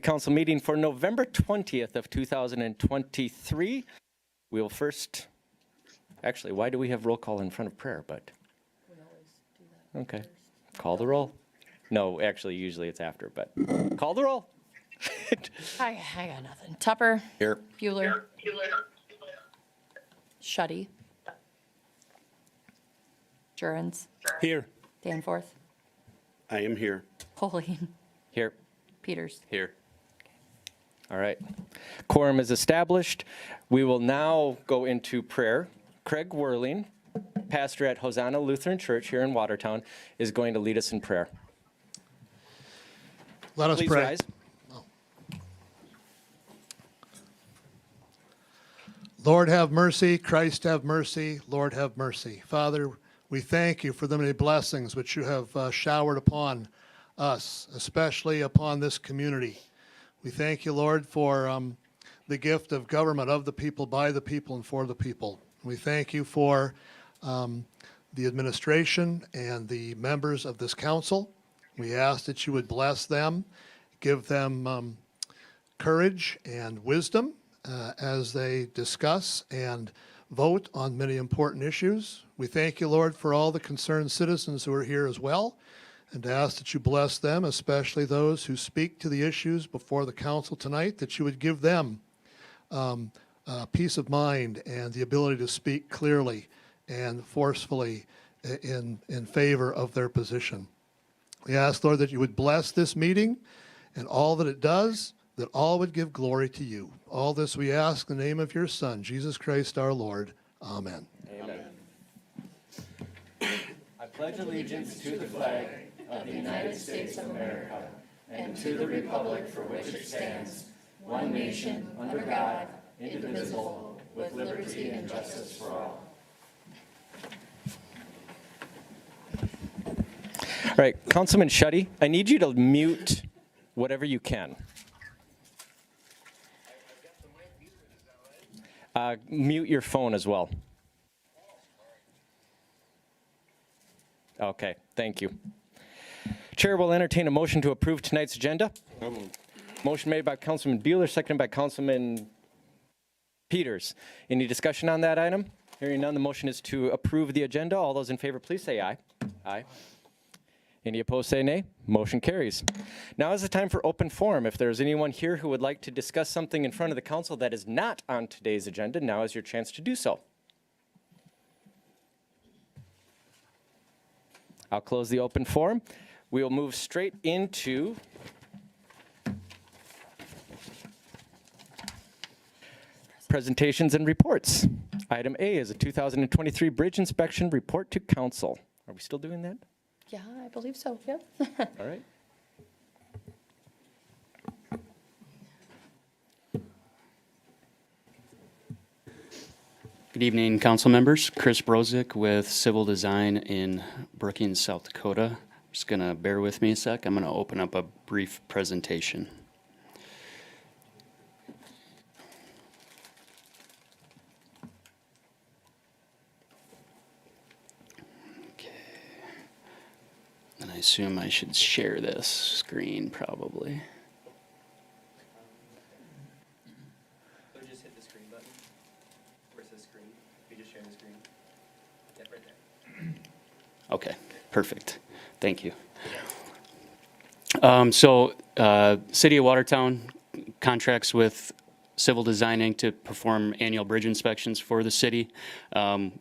Council meeting for November 20th of 2023. We will first, actually, why do we have roll call in front of prayer? But We always do that. okay, First. call the roll. No, actually, usually it's after, but call the roll. I got nothing. Tupper. Here. Bueller. Shuddy. Jurens. Here. Danforth. I am here. Pauline. Here. Peters. Here. All right. Quorum is established. We will now go into prayer. Craig Whirling, pastor at Hosanna Lutheran Church here in Watertown, is going to lead us in prayer. Let us Please pray. rise. Lord, have mercy. Christ, have mercy. Lord, have mercy. Father, we thank you for the many blessings which you have showered upon us, especially upon this community. We thank you, Lord, for the gift of government of the people, by the people, and for the people. We thank you for the administration and the members of this council. We ask that you would bless them, give them courage and wisdom as they discuss and vote on many important issues. We thank you, Lord, for all the concerned citizens who are here as well, and ask that you bless them, especially those who speak to the issues before the council tonight, that you would give them peace of mind and the ability to speak clearly and forcefully in favor of their position. We ask, Lord, that you would bless this meeting and all that it does, that all would give glory to you. All this we ask in the name of your Son, Jesus Christ our Lord. Amen. Amen. I pledge allegiance to the flag Of the United States of America and to the republic for which it stands, one nation, under God, indivisible, with liberty and justice for all. All right, Councilman Shuddy, I need you to mute whatever you can. Mute your phone as well. Okay, thank you. Chair will entertain a motion to approve tonight's agenda. Motion made by Councilman Bueller, seconded by Councilman Peters. Any discussion on that item? Hearing none, the motion is to approve the agenda. All those in favor, please say aye. Aye. Any opposed, say nay. Motion carries. Now is the time for open forum. If there's anyone here who would like to discuss something in front of the council that is not on today's agenda, now is your chance to do so. I'll close the open forum. We will move straight into presentations and reports. Item A is a 2023 bridge inspection report to council. Are we still doing that? Yeah, I believe so, yep. All right. Good evening, council members. Chris Brozick with Civil Design in Brookings, South Dakota. Just gonna bear with me a sec. I'm gonna open up a brief presentation. Okay. And I assume I should share this screen probably. So just hit the screen button. Where's the screen? You just share the screen. Yep, right there. Okay, perfect. Thank you. City of Watertown contracts with Civil Designing to perform annual bridge inspections for the city.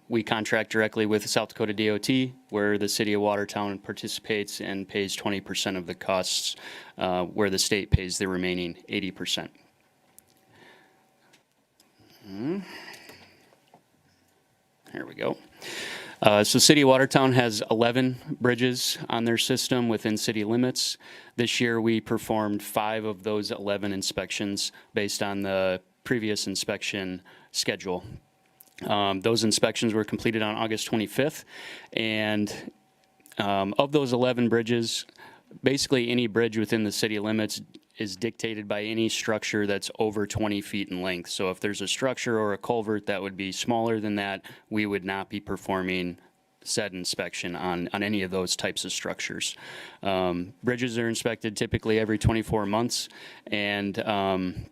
We contract directly with South Dakota DOT, where the City of Watertown participates and pays 20% of the costs, where the state pays the remaining 80%. Here we go. City of Watertown has 11 bridges on their system within city limits. This year, we performed 5 of those 11 inspections based on the previous inspection schedule. Those inspections were completed on August 25th, and of those 11 bridges, basically any bridge within the city limits is dictated by any structure that's over 20 feet in length. So if there's a structure or a culvert that would be smaller than that, we would not be performing said inspection on any of those types of structures. Bridges are inspected typically every 24 months, and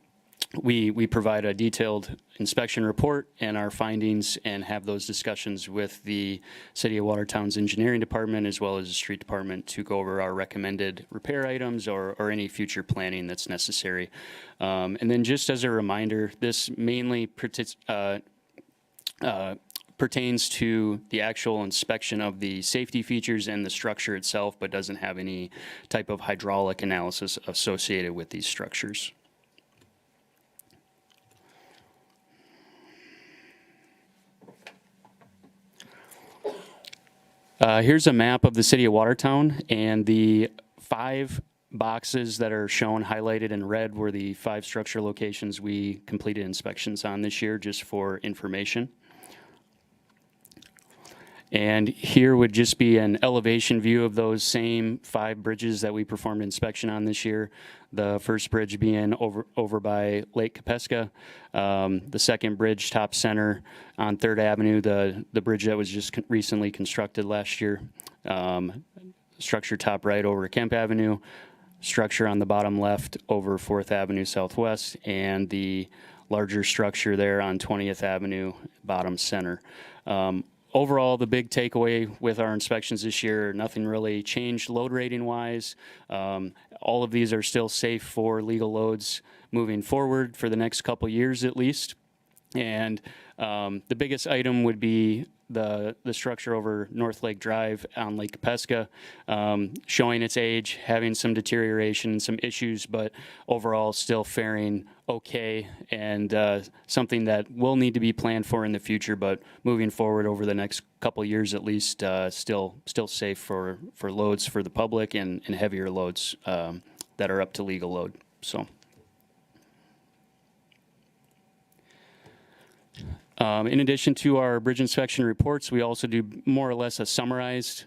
we provide a detailed inspection report and our findings and have those discussions with the City of Watertown's engineering department as well as the street department to go over our recommended repair items or any future planning that's necessary. And then just as a reminder, this mainly pertains to the actual inspection of the safety features and the structure itself, but doesn't have any type of hydraulic analysis associated with these structures. Here's a map of the City of Watertown, and the 5 boxes that are shown highlighted in red were the 5 structure locations we completed inspections on this year, just for information. And here would just be an elevation view of those same 5 bridges that we performed inspection on this year. The first bridge being over by Lake Kapeska. The second bridge, top center on 3rd Avenue, the bridge that was just recently constructed last year. Structure top right over Kemp Avenue. Structure on the bottom left over 4th Avenue Southwest, and the larger structure there on 20th Avenue, bottom center. Overall, the big takeaway with our inspections this year, nothing really changed load rating wise. All of these are still safe for legal loads moving forward for the next couple years at least. And the biggest item would be the structure over North Lake Drive on Lake Kapeska, showing its age, having some deterioration, some issues, but overall still faring okay, and something that will need to be planned for in the future, but moving forward over the next couple years at least, still safe for loads for the public and heavier loads that are up to legal load. So. In addition to our bridge inspection reports, we also do more or less a summarized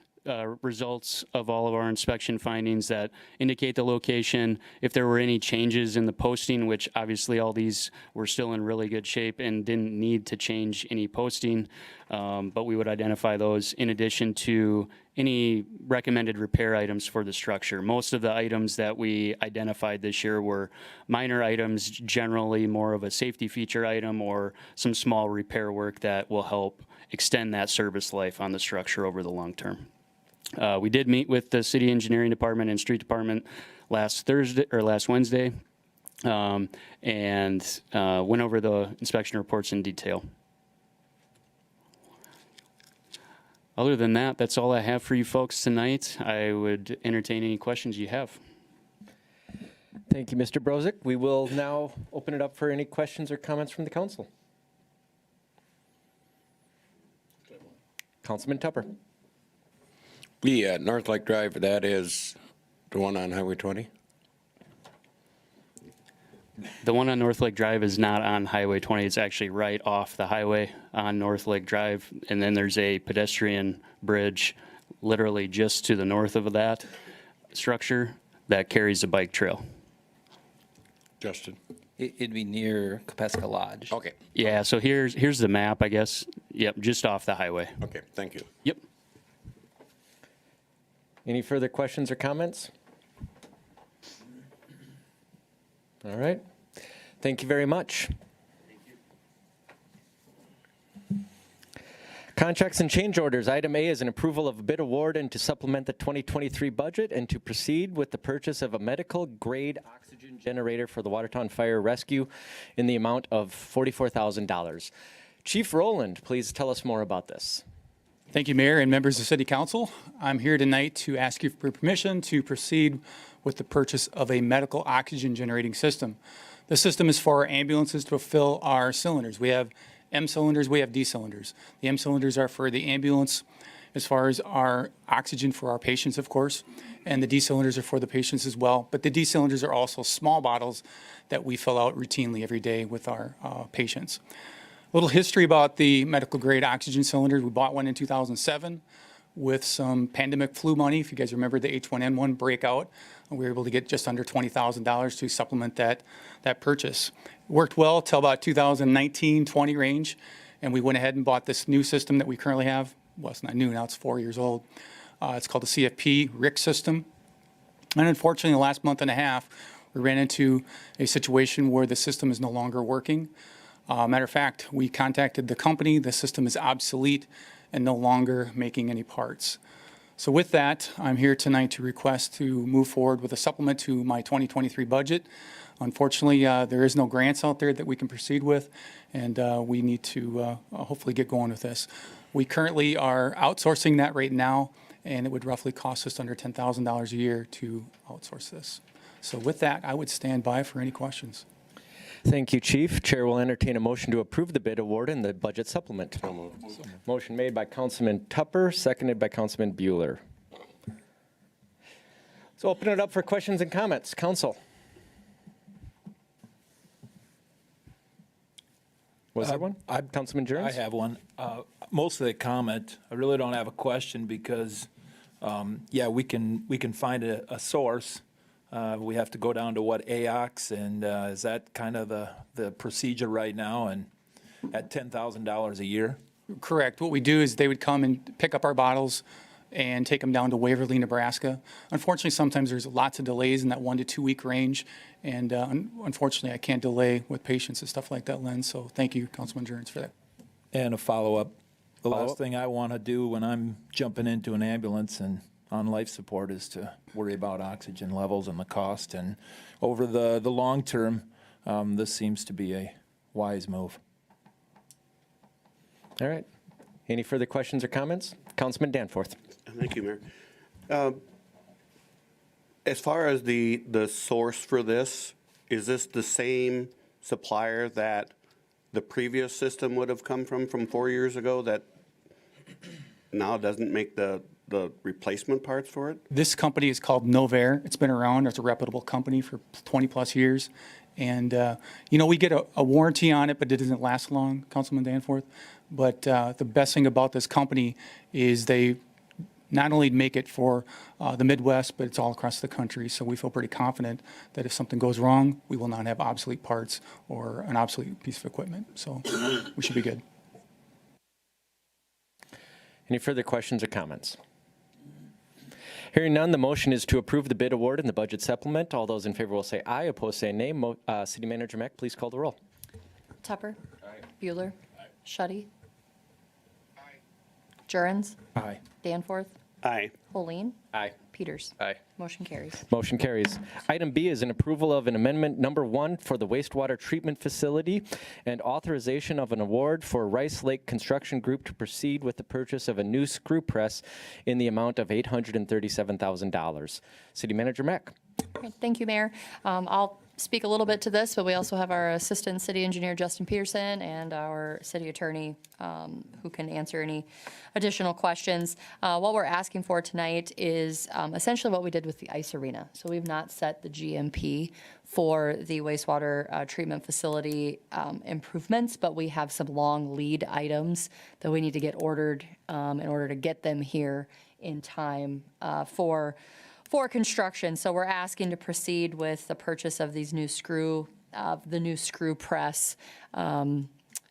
results of all of our inspection findings that indicate the location, if there were any changes in the posting, which obviously all these were still in really good shape and didn't need to change any posting, but we would identify those in addition to any recommended repair items for the structure. Most of the items that we identified this year were minor items, generally more of a safety feature item or some small repair work that will help extend that service life on the structure over the long term. We did meet with the city engineering department and street department last Wednesday, and went over the inspection reports in detail. Other than that, that's all I have for you folks tonight. I would entertain any questions you have. Thank you, Mr. Brozick. We will now open it up for any questions or comments from the council. Councilman Tupper. The North Lake Drive, that is the one on Highway 20? The one on North Lake Drive is not on Highway 20. It's actually right off the highway on North Lake Drive. And then there's a pedestrian bridge literally just to the north of that structure that carries a bike trail. Justin? It'd be near Kapeska Lodge. Okay. Yeah, so here's the map, I guess. Yep, just off the highway. Okay, thank you. Yep. Any further questions or comments? All right. Thank you very much. Contracts and change orders. Item A is an approval of a bid award and to supplement the 2023 budget and to proceed with the purchase of a medical grade oxygen generator for the Watertown Fire Rescue in the amount of $44,000. Chief Rowland, please tell us more about this. Thank you, Mayor and members of City Council. I'm here tonight to ask you for permission to proceed with the purchase of a medical oxygen generating system. The system is for our ambulances to fill our cylinders. We have M cylinders, we have D cylinders. The M cylinders are for the ambulance as far as our oxygen for our patients, of course, and the D cylinders are for the patients as well. But the D cylinders are also small bottles that we fill out routinely every day with our patients. A little history about the medical grade oxygen cylinders. We bought one in 2007 with some pandemic flu money. If you guys remember the H1N1 breakout, we were able to get just under $20,000 to supplement that purchase. It worked well till about 2019-20 range, and we went ahead and bought this new system that we currently have. well, it's not new, now it's 4 years old. It's called the CFP RIC system. And unfortunately, the last month and a half, we ran into a situation where the system is no longer working. Matter of fact, we contacted the company, the system is obsolete and no longer making any parts. So with that, I'm here tonight to request to move forward with a supplement to my 2023 budget. Unfortunately, there is no grants out there that we can proceed with, and we need to hopefully get going with this. We currently are outsourcing that right now, and it would roughly cost us under $10,000 a year to outsource this. So with that, I would stand by for any questions. Thank you, Chief. Chair will entertain a motion to approve the bid award and the budget supplement. Motion made by Councilman Tupper, seconded by Councilman Bueller. So open it up for questions and comments. Council. Was there one? Councilman I Jones? have one. Most of the comment, I really don't have a question because, yeah, we can find a source. We have to go down to what AOX, and is that kind of the procedure right now, and at $10,000 a year? Correct. What we do is they would come and pick up our bottles and take them down to Waverly, Nebraska. Unfortunately, sometimes there's lots of delays in that 1 to 2 week range, and unfortunately, I can't delay with patients and stuff like that, Len. So thank you, Councilman Jones, for that. And a follow-up. The last thing I want to do when I'm jumping into an ambulance and on life support is to worry about oxygen levels and the cost. And over the long term, this seems to be a wise move. All right. Any further questions or comments? Councilman Danforth. Thank you, Mayor. As far as the source for this, is this the same supplier that the previous system would have come from 4 years ago that now doesn't make the replacement parts for it? This company is called Novair. It's been around. It's a reputable company for 20 plus years. And, we get a warranty on it, but it doesn't last long, Councilman Danforth. But the best thing about this company is they not only make it for the Midwest, but it's all across the country. So we feel pretty confident that if something goes wrong, we will not have obsolete parts or an obsolete piece of equipment. So we should be good. Any further questions or comments? Hearing none, the motion is to approve the bid award and the budget supplement. All those in favor will say aye, opposed say nay. City Manager Mack, please call the roll. Tupper. Bueller. Shuddie. Jurens. Aye. Danforth. Aye. Holleen. Aye. Peters. Aye. Motion carries. Motion carries. Item B is an approval of an amendment number 1 for the wastewater treatment facility and authorization of an award for Rice Lake Construction Group to proceed with the purchase of a new screw press in the amount of $837,000. City Manager Mack. Okay, thank you, Mayor. I'll speak a little bit to this, but we also have our Assistant City Engineer, Justin Peterson, and our City Attorney, who can answer any additional questions. What we're asking for tonight is essentially what we did with the ice arena. So we've not set the GMP for the wastewater treatment facility improvements, but we have some long lead items that we need to get ordered in order to get them here in time for construction. So we're asking to proceed with the purchase of these new screw press,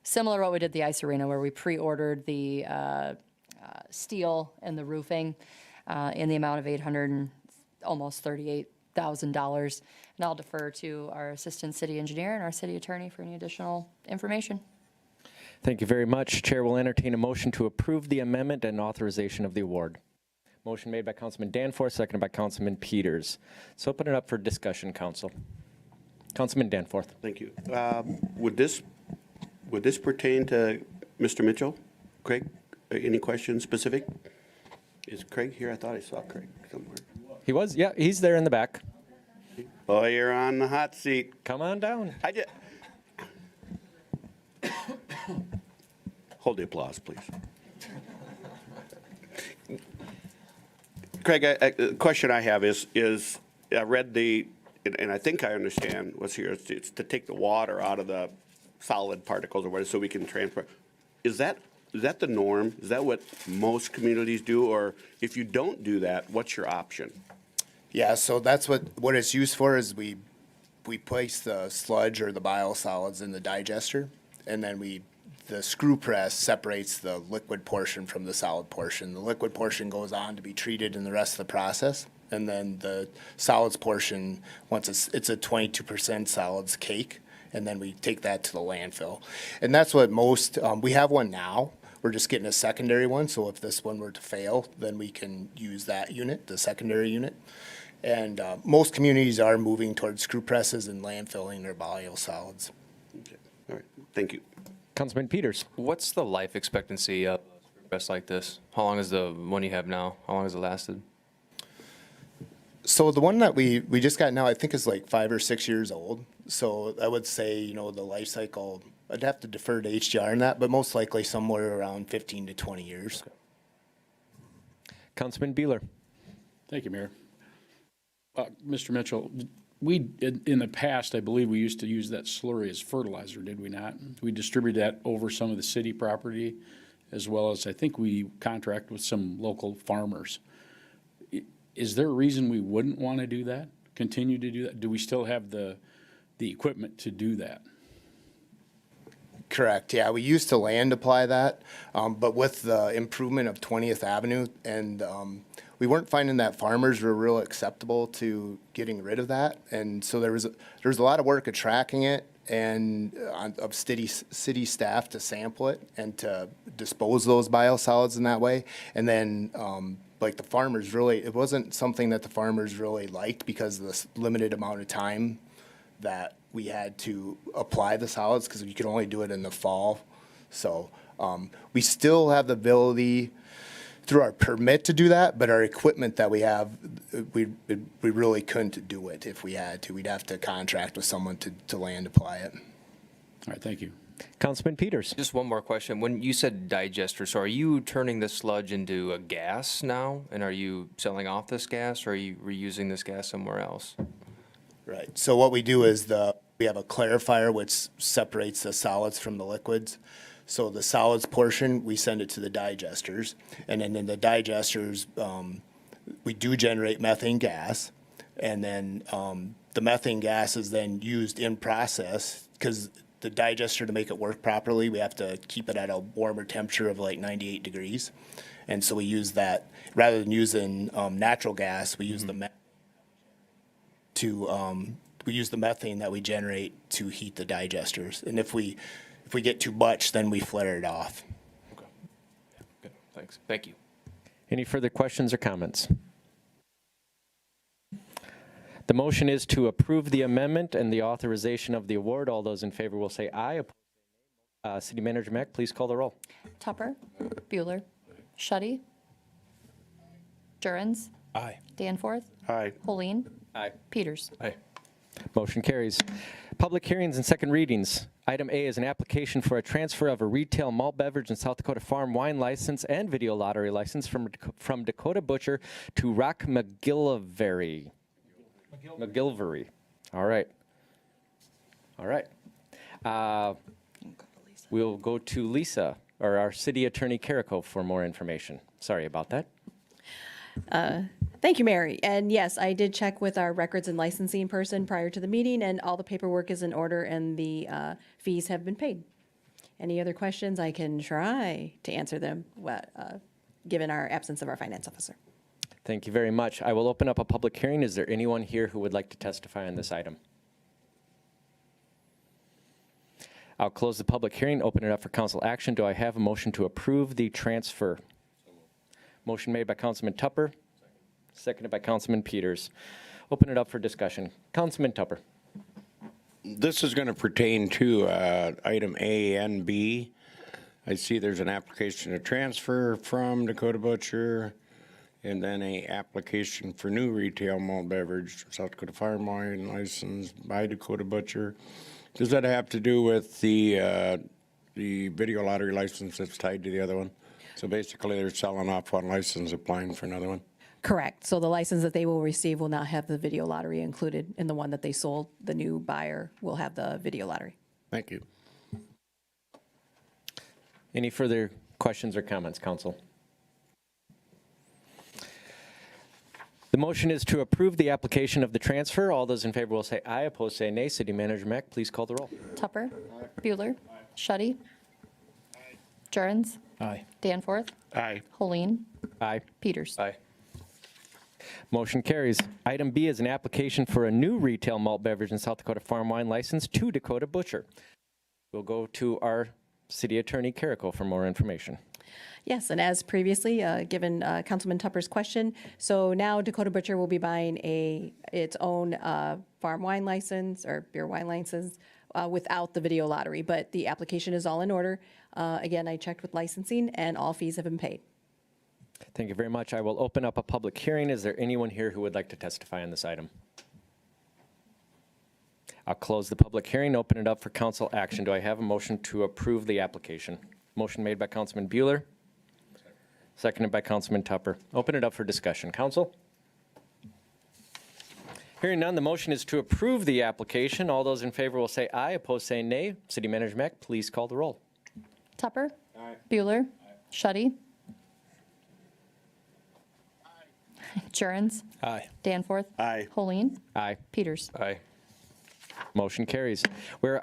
similar to what we did the ice arena, where we pre-ordered the steel and the roofing in the amount of almost $38,000. And I'll defer to our Assistant City Engineer and our City Attorney for any additional information. Thank you very much. Chair will entertain a motion to approve the amendment and authorization of the award. Motion made by Councilman Danforth, seconded by Councilman Peters. So open it up for discussion, Council. Councilman Danforth. Thank you. Would this pertain to Mr. Mitchell? Craig, any questions specific? Is Craig here? I thought I saw Craig somewhere. He was? Yeah, he's there in the back. Oh, you're on the hot seat. Come on down. Hold the applause, please. Craig, a question I have is I read and I think I understand what's here. It's to take the water out of the solid particles or whatever, so we can transfer. Is that the norm? Is that what most communities do? Or if you don't do that, what's your option? Yeah, so that's what it's used for is we place the sludge or the biosolids in the digester, and then we the screw press separates the liquid portion from the solid portion. The liquid portion goes on to be treated in the rest of the process. And then the solids portion, once it's a 22% solids cake, and then we take that to the landfill. And that's what most, we have one now. We're just getting a secondary one, so if this one were to fail, then we can use that unit, the secondary unit. And most communities are moving towards screw presses and landfilling their biosolids. Okay. All right, thank you. Councilman Peters. What's the life expectancy of a screw press like this? How long is the one you have now? How long has it lasted? So the one that we just got now, I think is like 5 or 6 years old. So I would say, you know, the life cycle, I'd have to defer to HDR on that, but most likely somewhere around 15 to 20 years. Councilman Beeler. Thank you, Mayor. Mr. Mitchell, we, in the past, I believe we used to use that slurry as fertilizer, did we not? We distributed that over some of the city property, as well as I think we contract with some local farmers. Is there a reason we wouldn't want to do that, continue to do that? Do we still have the equipment to do that? Correct, yeah, we used to land apply that, but with the improvement of 20th Avenue and we weren't finding that farmers were real acceptable to getting rid of that. And so there was a lot of work of tracking it and of city staff to sample it and to dispose those biosolids in that way. And then like the farmers really, it wasn't something that the farmers really liked because of the limited amount of time that we had to apply the solids because you could only do it in the fall. So we still have the ability through our permit to do that, but our equipment that we have, we really couldn't do it if we had to. We'd have to contract with someone to land apply it. All right, thank you. Councilman Peters. Just one more question. When you said digester, so are you turning the sludge into a gas now? And are you selling off this gas or are you reusing this gas somewhere else? Right. So what we do is we have a clarifier which separates the solids from the liquids. So the solids portion, we send it to the digesters. And then in the digesters, we do generate methane gas. And then the methane gas is then used in process because the digester, to make it work properly, we have to keep it at a warmer temperature of like 98 degrees. And so we use that, rather than using natural gas, we use the we use the methane that we generate to heat the digesters. And if we get too much, then we flare it off. Okay. Yeah, good. Thanks. Thank you. Any further questions or comments? The motion is to approve the amendment and the authorization of the award. All those in favor will say aye. City Manager Mack, please call the roll. Tupper. Bueller. Shetty. Jurens. Aye. Danforth. Aye. Colleen. Aye. Peters. Aye. Motion carries. Public hearings and second readings. Item A is an application for a transfer of a retail malt beverage and South Dakota farm wine license and video lottery license from Dakota Butcher to Rock McGillivray. McGillivray. All right. All right. We'll go to Lisa, or our City Attorney Carrico, for more information. Sorry about that. Thank you, Mary. And yes, I did check with our records and licensing person prior to the meeting, and all the paperwork is in order and the fees have been paid. Any other questions? I can try to answer them, given our absence of our finance officer. Thank you very much. I will open up a public hearing. Is there anyone here who would like to testify on this item? I'll close the public hearing, open it up for council action. Do I have a motion to approve the transfer? Motion made by Councilman Tupper, seconded by Councilman Peters. Open it up for discussion. Councilman Tupper. This is going to pertain to item A and B. I see there's an application to transfer from Dakota Butcher, and then a application for new retail malt beverage, South Dakota Farm Wine license by Dakota Butcher. Does that have to do with the video lottery license that's tied to the other one? So basically, they're selling off one license, applying for another one? Correct. So the license that they will receive will not have the video lottery included in the one that they sold. The new buyer will have the video lottery. Thank you. Any further questions or comments, council? The motion is to approve the application of the transfer. All those in favor will say aye. Opposed, say nay. City Manager Mack, please call the roll. Tupper. Bueller. Shetty. Jurgens. Aye. Danforth. Aye. Helene. Aye. Peters. Aye. Motion carries. Item B is an application for a new retail malt beverage and South Dakota farm wine license to Dakota Butcher. We'll go to our city attorney, Carrico, for more information. Yes, and as previously, given Councilman Tupper's question, so now Dakota Butcher will be buying its own farm wine license or beer wine license without the video lottery, but the application is all in order. Again, I checked with licensing and all fees have been paid. Thank you very much. I will open up a public hearing. Is there anyone here who would like to testify on this item? I'll close the public hearing, open it up for council action. Do I have a motion to approve the application? Motion made by Councilman Bueller, seconded by Councilman Tupper. Open it up for discussion. Council? Hearing none, the motion is to approve the application. All those in favor will say aye, opposed say nay. City Manager Mack, please call the roll. Tupper. Aye. Bueller. Shetty. Jurgens. Aye. Danforth. Aye. Helene. Aye. Peters. Aye. Motion carries. We're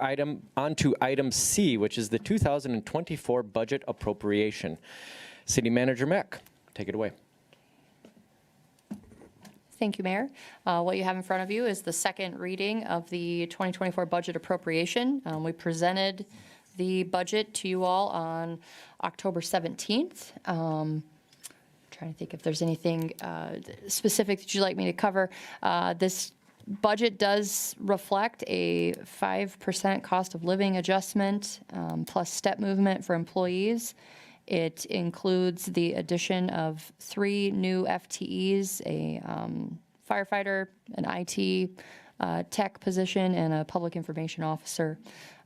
on to item C, which is the 2024 budget appropriation. City Manager Mack, take it away. Thank you, Mayor. What you have in front of you is the second reading of the 2024 budget appropriation. We presented the budget to you all on October 17th. Trying to think if there's anything specific that you'd like me to cover. This budget does reflect a 5% cost of living adjustment plus step movement for employees. It includes the addition of 3 new FTEs, a firefighter, an IT tech position, and a public information officer.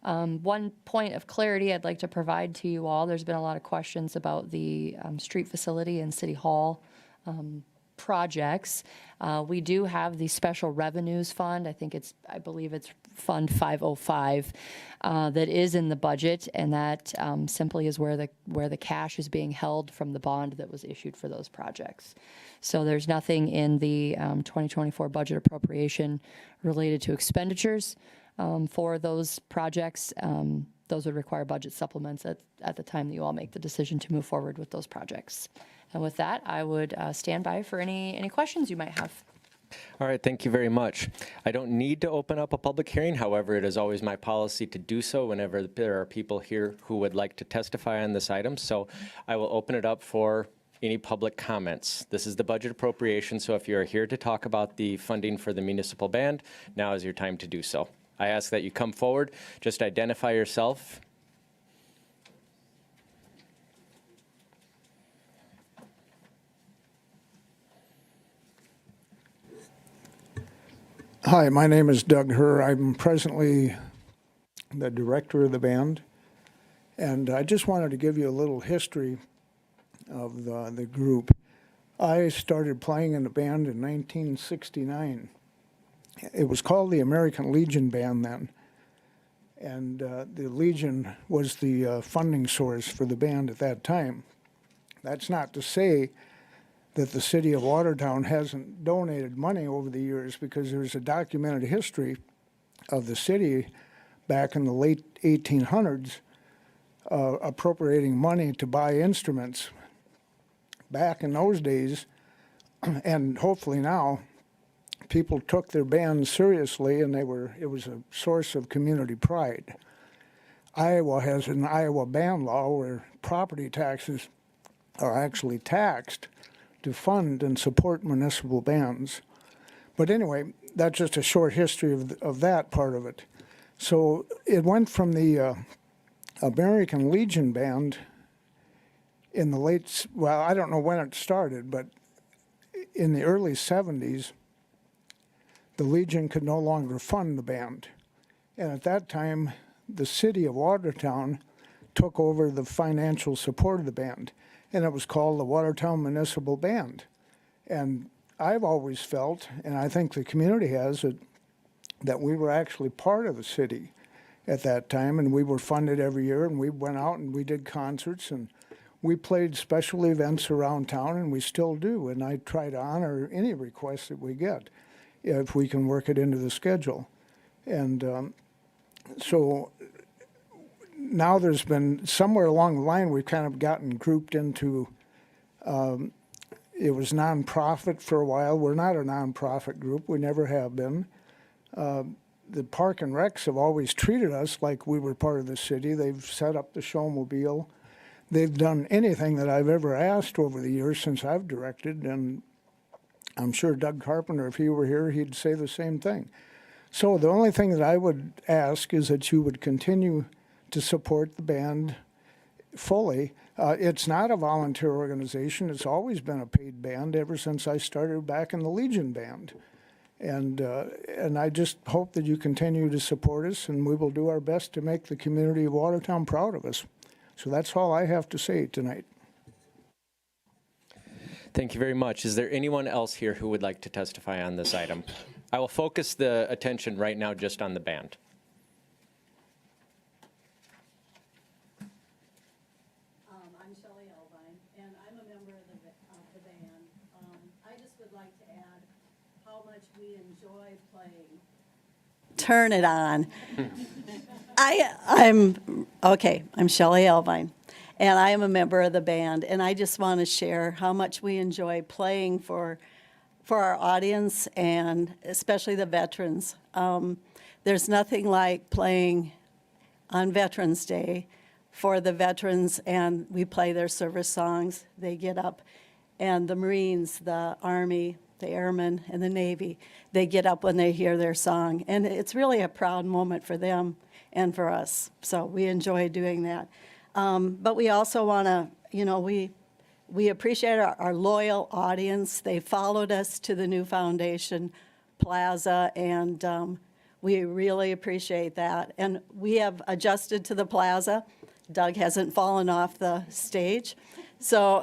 One point of clarity I'd like to provide to you all, there's been a lot of questions about the street facility and City Hall projects. We do have the Special Revenues Fund. I believe it's Fund 505 that is in the budget, and that simply is where the cash is being held from the bond that was issued for those projects. So there's nothing in the 2024 budget appropriation related to expenditures for those projects. Those would require budget supplements at the time that you all make the decision to move forward with those projects. And with that, I would stand by for any questions you might have. All right, thank you very much. I don't need to open up a public hearing. However, it is always my policy to do so whenever there are people here who would like to testify on this item. So I will open it up for any public comments. This is the budget appropriation, so if you're here to talk about the funding for the municipal band, now is your time to do so. I ask that you come forward, just identify yourself. Hi, my name is Doug Herr. I'm presently the director of the band, and I just wanted to give you a little history of the group. I started playing in the band in 1969. It was called the American Legion Band then, and the Legion was the funding source for the band at that time. That's not to say that the city of Watertown hasn't donated money over the years, because there's a documented history of the city back in the late 1800s appropriating money to buy instruments. Back in those days, and hopefully now, people took their band seriously, and it was a source of community pride. Iowa has an Iowa band law where property taxes are actually taxed to fund and support municipal bands. But anyway, that's just a short history of that part of it. So it went from the American Legion Band in the I don't know when it started, but in the early 70s, the Legion could no longer fund the band. And at that time, the city of Watertown took over the financial support of the band, and it was called the Watertown Municipal Band. And I've always felt, and I think the community has, that we were actually part of the city at that time, and we were funded every year, and we went out and we did concerts, and we played special events around town, and we still do, and I try to honor any request that we get, if we can work it into the schedule. And so now there's been, somewhere along the line, we've kind of gotten grouped into, it was nonprofit for a while. We're not a nonprofit group. We never have been. The Park and Recs have always treated us like we were part of the city. They've set up the showmobile. They've done anything that I've ever asked over the years since I've directed, and I'm sure Doug Carpenter, if he were here, he'd say the same thing. So the only thing that I would ask is that you would continue to support the band fully. It's not a volunteer organization. It's always been a paid band ever since I started back in the Legion Band. And I just hope that you continue to support us, and we will do our best to make the community of Watertown proud of us. So that's all I have to say tonight. Thank you very much. Is there anyone else here who would like to testify on this item? I will focus the attention right now just on the band. I'm Shelley Elvine, and I'm a member of the band. I just would like to add how much we enjoy playing. Turn it on. I'm Shelley Elvine, and I am a member of the band, and I just want to share how much we enjoy playing for our audience, and especially the veterans. There's nothing like playing on Veterans Day for the veterans, and we play their service songs. They get up, and the Marines, the Army, the Airmen, and the Navy, they get up when they hear their song. And it's really a proud moment for them and for us. So we enjoy doing that. But we also want to, we appreciate our loyal audience. They followed us to the new foundation plaza, and we really appreciate that. And we have adjusted to the plaza. Doug hasn't fallen off the stage. So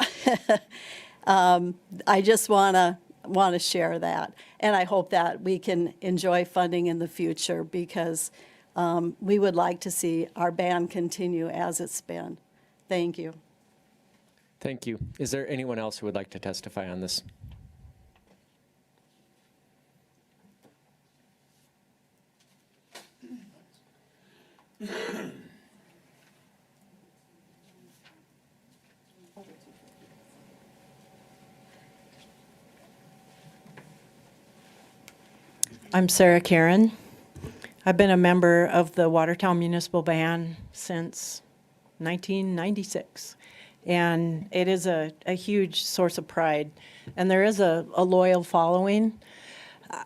I just want to share that. And I hope that we can enjoy funding in the future, because we would like to see our band continue as it's been. Thank you. Thank you. Is there anyone else who would like to testify on this? I'm Sarah Karen. I've been a member of the Watertown Municipal Band since 1996. And it is a huge source of pride. And there is a loyal following.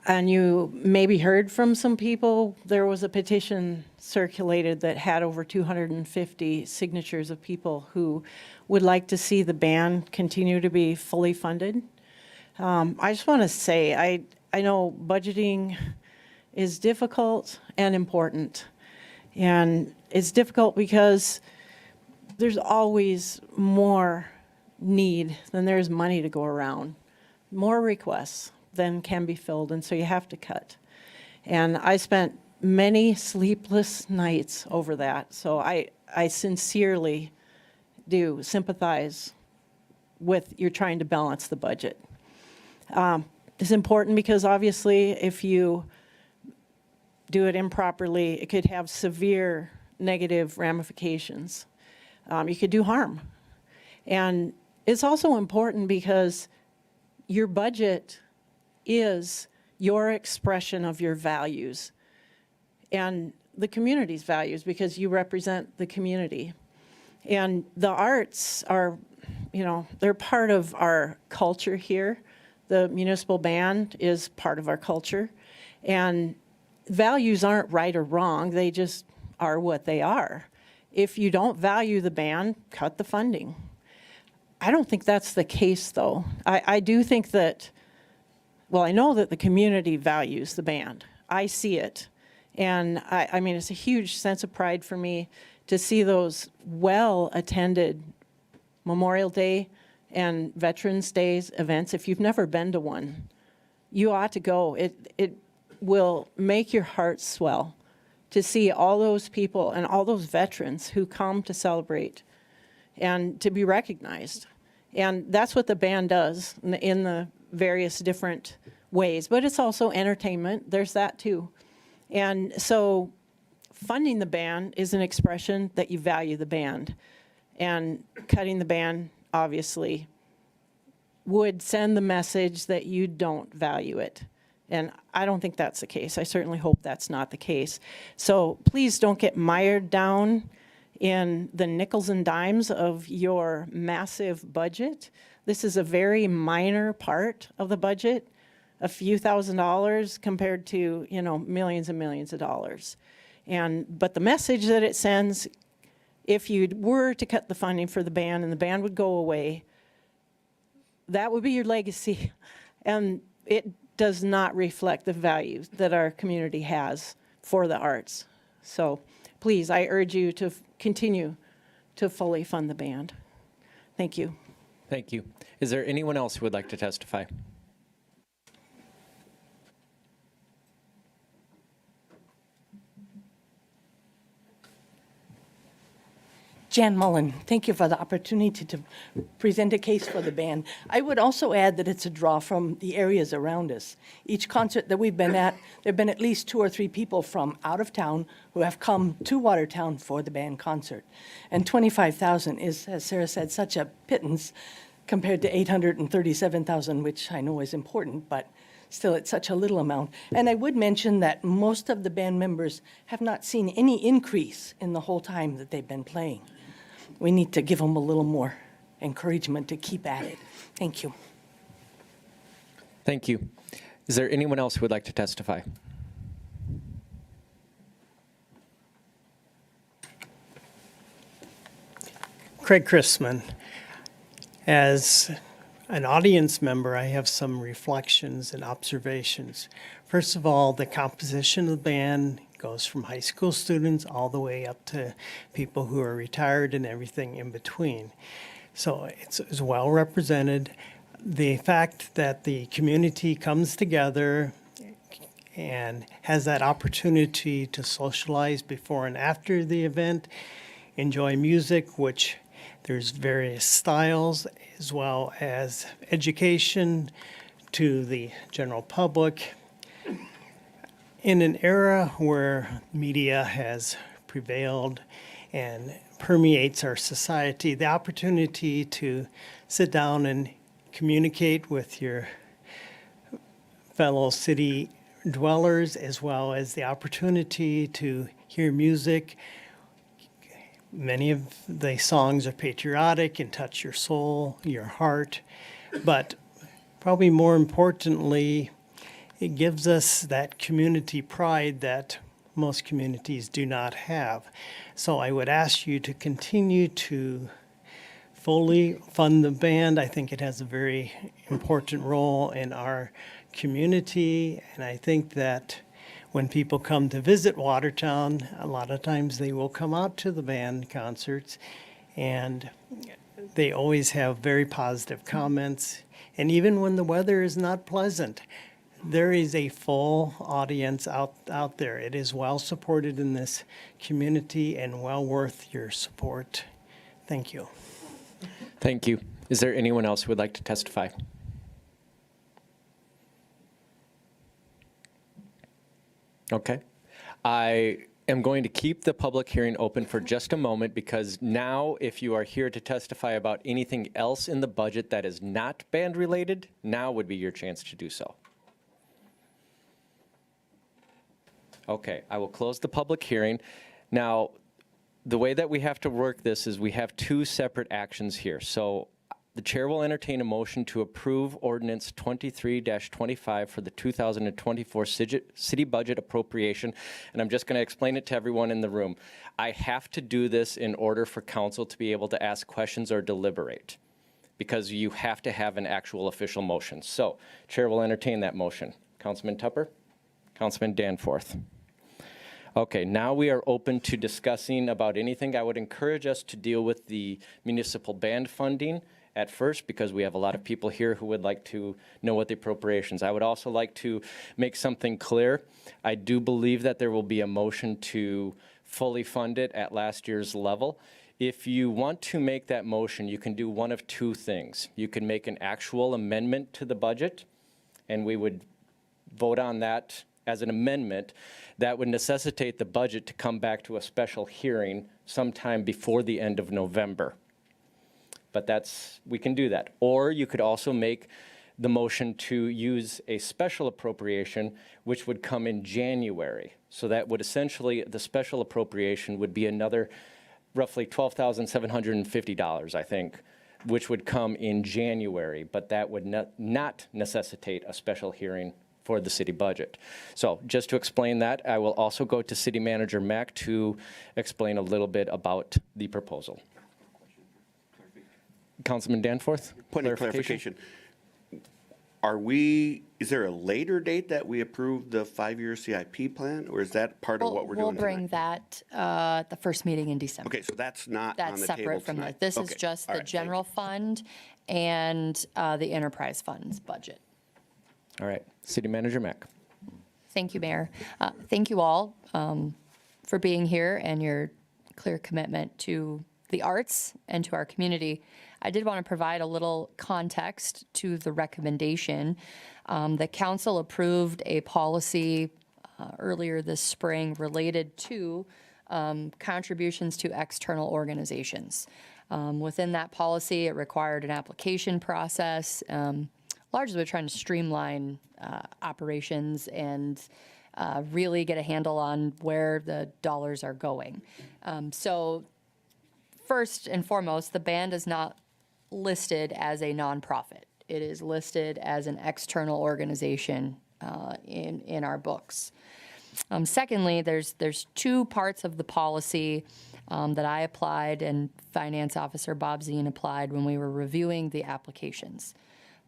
And you maybe heard from some people, there was a petition circulated that had over 250 signatures of people who would like to see the band continue to be fully funded. I just want to say, I know budgeting is difficult and important. And it's difficult because there's always more need than there's money to go around, more requests than can be filled, and so you have to cut. And I spent many sleepless nights over that, so I sincerely do sympathize with you're trying to balance the budget. It's important because obviously if you do it improperly, it could have severe negative ramifications. You could do harm. And it's also important because your budget is your expression of your values and the community's values, because you represent the community. And the arts are, they're part of our culture here. The municipal band is part of our culture. And values aren't right or wrong, they just are what they are. If you don't value the band, cut the funding. I don't think that's the case, though. I do think that, well, I know that the community values the band. I see it. And I mean, it's a huge sense of pride for me to see those well-attended Memorial Day and Veterans Days events. If you've never been to one, you ought to go. It will make your heart swell to see all those people and all those veterans who come to celebrate and to be recognized. And that's what the band does in the various different ways. But it's also entertainment. There's that too. And so funding the band is an expression that you value the band. And cutting the band, obviously, would send the message that you don't value it. And I don't think that's the case. I certainly hope that's not the case. So please don't get mired down in the nickels and dimes of your massive budget. This is a very minor part of the budget, a few $1,000s compared to, millions and millions of dollars. But the message that it sends, if you were to cut the funding for the band and the band would go away, that would be your legacy. And it does not reflect the values that our community has for the arts. So please, I urge you to continue to fully fund the band. Thank you. Thank you. Is there anyone else who would like to testify? Jan Mullen, thank you for the opportunity to present a case for the band. I would also add that it's a draw from the areas around us. Each concert that we've been at, there have been at least 2 or 3 people from out of town who have come to Watertown for the band concert. And $25,000 is, as Sarah said, such a pittance compared to $837,000, which I know is important, but still it's such a little amount. And I would mention that most of the band members have not seen any increase in the whole time that they've been playing. We need to give them a little more encouragement to keep at it. Thank you. Thank you. Is there anyone else who would like to testify? Craig Chrisman. As an audience member, I have some reflections and observations. First of all, the composition of the band goes from high school students all the way up to people who are retired and everything in between. So it's well represented. The fact that the community comes together and has that opportunity to socialize before and after the event, enjoy music, which there's various styles, as well as education to the general public. In an era where media has prevailed and permeates our society, the opportunity to sit down and communicate with your fellow city dwellers, as well as the opportunity to hear music. Many of the songs are patriotic and touch your soul, your heart, but probably more importantly, it gives us that community pride that most communities do not have. So I would ask you to continue to fully fund the band. I think it has a very important role in our community, and I think that when people come to visit Watertown, a lot of times they will come out to the band concerts, and they always have very positive comments. And even when the weather is not pleasant, there is a full audience out there. It is well supported in this community and well worth your support. Thank you. Thank you. Is there anyone else who would like to testify? Okay. I am going to keep the public hearing open for just a moment, because now if you are here to testify about anything else in the budget that is not band related, now would be your chance to do so. Okay, I will close the public hearing. Now, the way that we have to work this is we have 2 separate actions here. So the chair will entertain a motion to approve ordinance 23-25 for the 2024 city budget appropriation. And I'm just going to explain it to everyone in the room. I have to do this in order for council to be able to ask questions or deliberate, because you have to have an actual official motion. So chair will entertain that motion. Councilman Tupper, Councilman Danforth. Okay, now we are open to discussing about anything. I would encourage us to deal with the municipal band funding at first, because we have a lot of people here who would like to know what the appropriations. I would also like to make something clear. I do believe that there will be a motion to fully fund it at last year's level. If you want to make that motion, you can do one of 2 things. You can make an actual amendment to the budget, and we would vote on that as an amendment, that would necessitate the budget to come back to a special hearing sometime before the end of November. But we can do that. Or you could also make the motion to use a special appropriation, which would come in January. So that would essentially, the special appropriation would be another roughly $12,750, I think, which would come in January, but that would not necessitate a special hearing for the city budget. So just to explain that, I will also go to City Manager Mack to explain a little bit about the proposal. Councilman Danforth? Point of clarification. Is there a later date that we approve the 5-year CIP plan, or is that part of what we're doing We'll bring tonight? that at the first meeting in December. Okay, so that's not on That's the table separate from tonight. this. This is Okay, just all the right, thank general fund and the enterprise funds budget. All right, City Manager Mack. Thank you, Mayor. Thank you all for being here and your clear commitment to the arts and to our community. I did want to provide a little context to the recommendation. The council approved a policy earlier this spring related to contributions to external organizations. Within that policy, it required an application process. Largely, we're trying to streamline operations and really get a handle on where the dollars are going. So first and foremost, the band is not listed as a nonprofit. It is listed as an external organization in our books. Secondly, there's two parts of the policy that I applied and Finance Officer Bob Zine applied when we were reviewing the applications.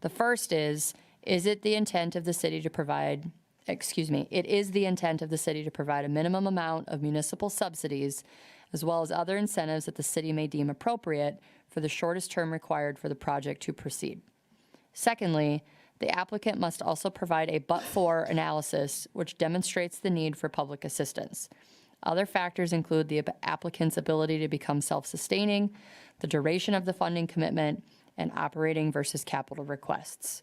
The first is it the intent of the city to provide, it is the intent of the city to provide a minimum amount of municipal subsidies as well as other incentives that the city may deem appropriate for the shortest term required for the project to proceed. Secondly, the applicant must also provide a but-for analysis which demonstrates the need for public assistance. Other factors include the applicant's ability to become self-sustaining, the duration of the funding commitment, and operating versus capital requests.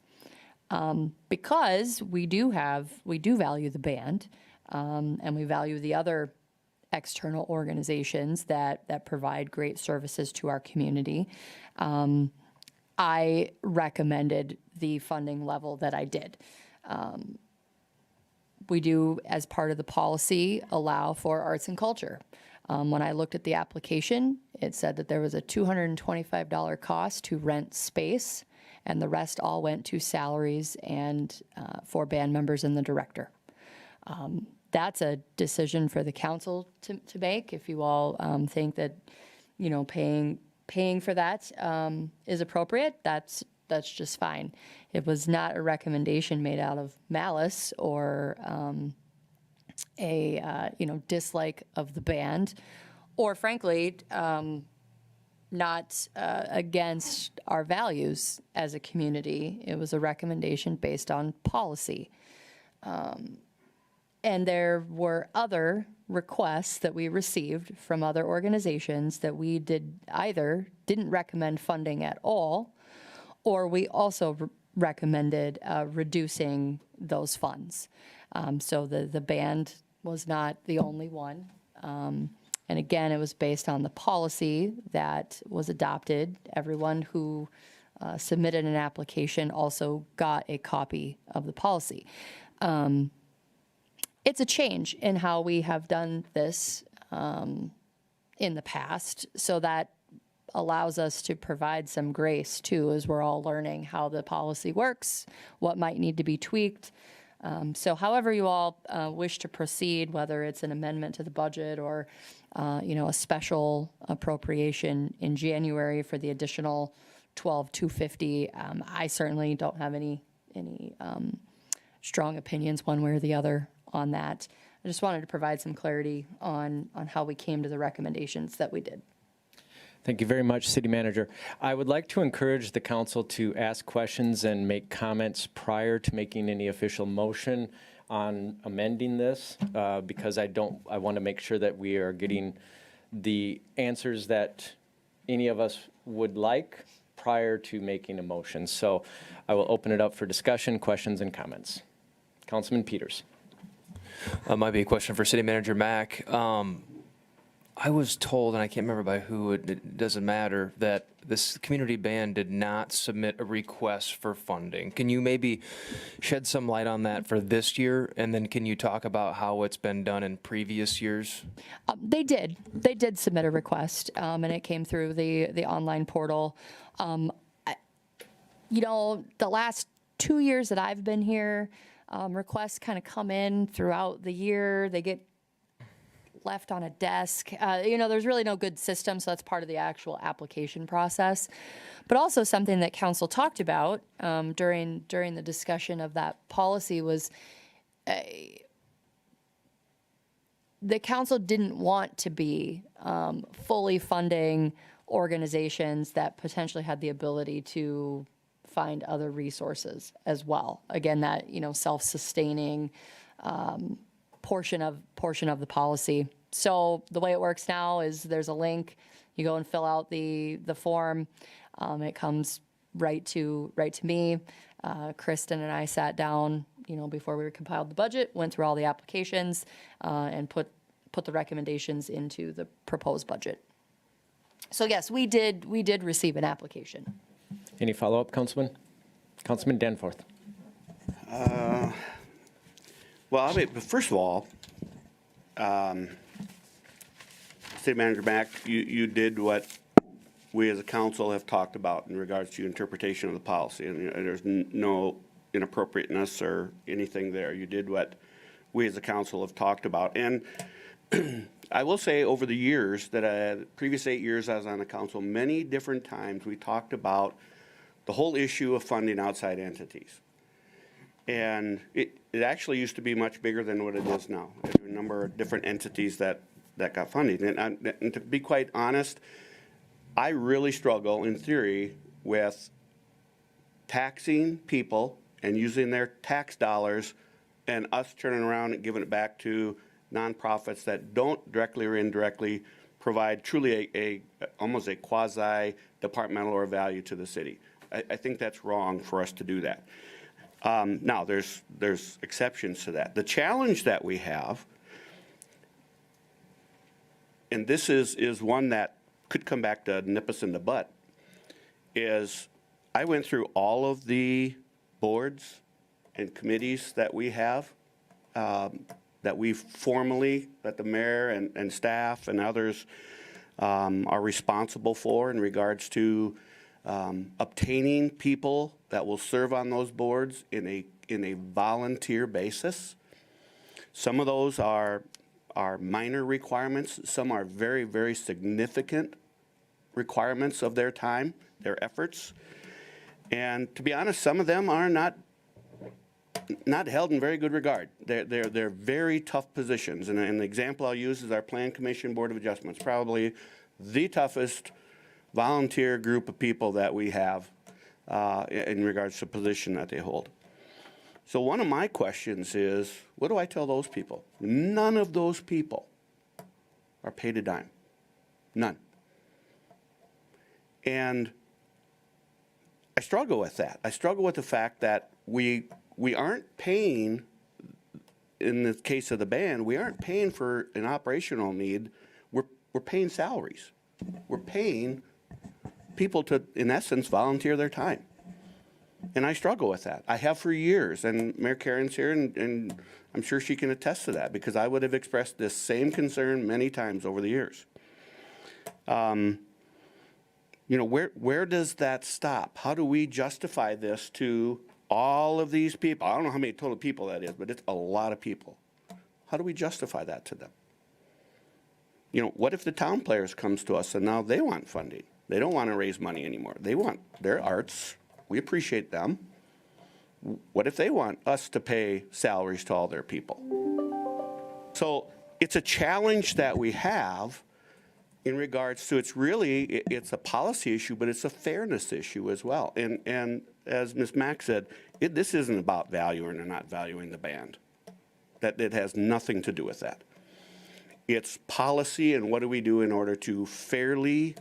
Because we do value the band, and we value the other external organizations that provide great services to our community, I recommended the funding level that I did. We do, as part of the policy, allow for arts and culture. When I looked at the application, it said that there was a $225 cost to rent space, and the rest all went to salaries and for band members and the director. That's a decision for the council to make. If you all think that, paying for that is appropriate, that's just fine. It was not a recommendation made out of malice or a dislike of the band, or frankly, not against our values as a community. It was a recommendation based on policy. And there were other requests that we received from other organizations that we didn't recommend funding at all, or we also recommended reducing those funds. So the band was not the only one. And again, it was based on the policy that was adopted. Everyone who submitted an application also got a copy of the policy. It's a change in how we have done this in the past, so that allows us to provide some grace too, as we're all learning how the policy works, what might need to be tweaked. So however you all wish to proceed, whether it's an amendment to the budget or a special appropriation in January for the additional $12,250, I certainly don't have any strong opinions one way or the other on that. I just wanted to provide some clarity on how we came to the recommendations that we did. Thank you very much, City Manager. I would like to encourage the council to ask questions and make comments prior to making any official motion on amending this, because I want to make sure that we are getting the answers that any of us would like prior to making a motion. So I will open it up for discussion, questions, and comments. Councilman Peters. Might be a question for City Manager Mack. I was told, and I can't remember by who, it doesn't matter, that this community band did not submit a request for funding. Can you maybe shed some light on that for this year? And then can you talk about how it's been done in previous years? They did submit a request, and it came through the online portal. The last 2 years that I've been here, requests kind of come in throughout the year. They get left on a desk. There's really no good system, so that's part of the actual application process. But also something that council talked about during the discussion of that policy was the council didn't want to be fully funding organizations that potentially had the ability to find other resources as well. Again, that self-sustaining portion of the policy. So the way it works now is there's a link. You go and fill out the form. It comes right to me. Kristen and I sat down, before we compiled the budget, went through all the applications, and put the recommendations into the proposed budget. So yes, we did receive an application. Any follow-up, Councilman? Councilman Danforth. Well, first of all, City Manager Mack, you did what we as a council have talked about in regards to interpretation of the policy, and there's no inappropriateness or anything there. You did what we as a council have talked about. And I will say over the years that previous 8 years I was on the council, many different times we talked about the whole issue of funding outside entities. And it actually used to be much bigger than what it is now. There's a number of different entities that got funding. And to be quite honest, I really struggle in theory with taxing people and using their tax dollars and us turning around and giving it back to nonprofits that don't directly or indirectly provide truly almost a quasi-departmental or value to the city. I think that's wrong for us to do that. Now, there's exceptions to that. The challenge that we have, and this is one that could come back to nip us in the butt, is I went through all of the boards and committees that we have, that we formally, that the mayor and staff and others are responsible for in regards to obtaining people that will serve on those boards in a volunteer basis. Some of those are minor requirements. Some are very, very significant requirements of their time, their efforts. And to be honest, some of them are not held in very good regard. They're very tough positions. And the example I'll use is our Plan Commission Board of Adjustments, probably the toughest volunteer group of people that we have in regards to the position that they hold. So one of my questions is, what do I tell those people? None of those people are paid a dime. None. And I struggle with that. I struggle with the fact that we aren't paying, in the case of the band, we aren't paying for an operational need. We're paying salaries. We're paying people to, in essence, volunteer their time. And I struggle with that. I have for years, and Mayor Karen's here, and I'm sure she can attest to that, because I would have expressed this same concern many times over the years. Where does that stop? How do we justify this to all of these people? I don't know how many total people that is, but it's a lot of people. How do we justify that to them? What if the town players comes to us and now they want funding? They don't want to raise money anymore. They want their arts. We appreciate them. What if they want us to pay salaries to all their people? So it's a challenge that we have in regards to, it's a policy issue, but it's a fairness issue as well. And as Ms. Mack said, this isn't about valuing or not valuing the band. That it has nothing to do with that. It's policy, and what do we do in order to fairly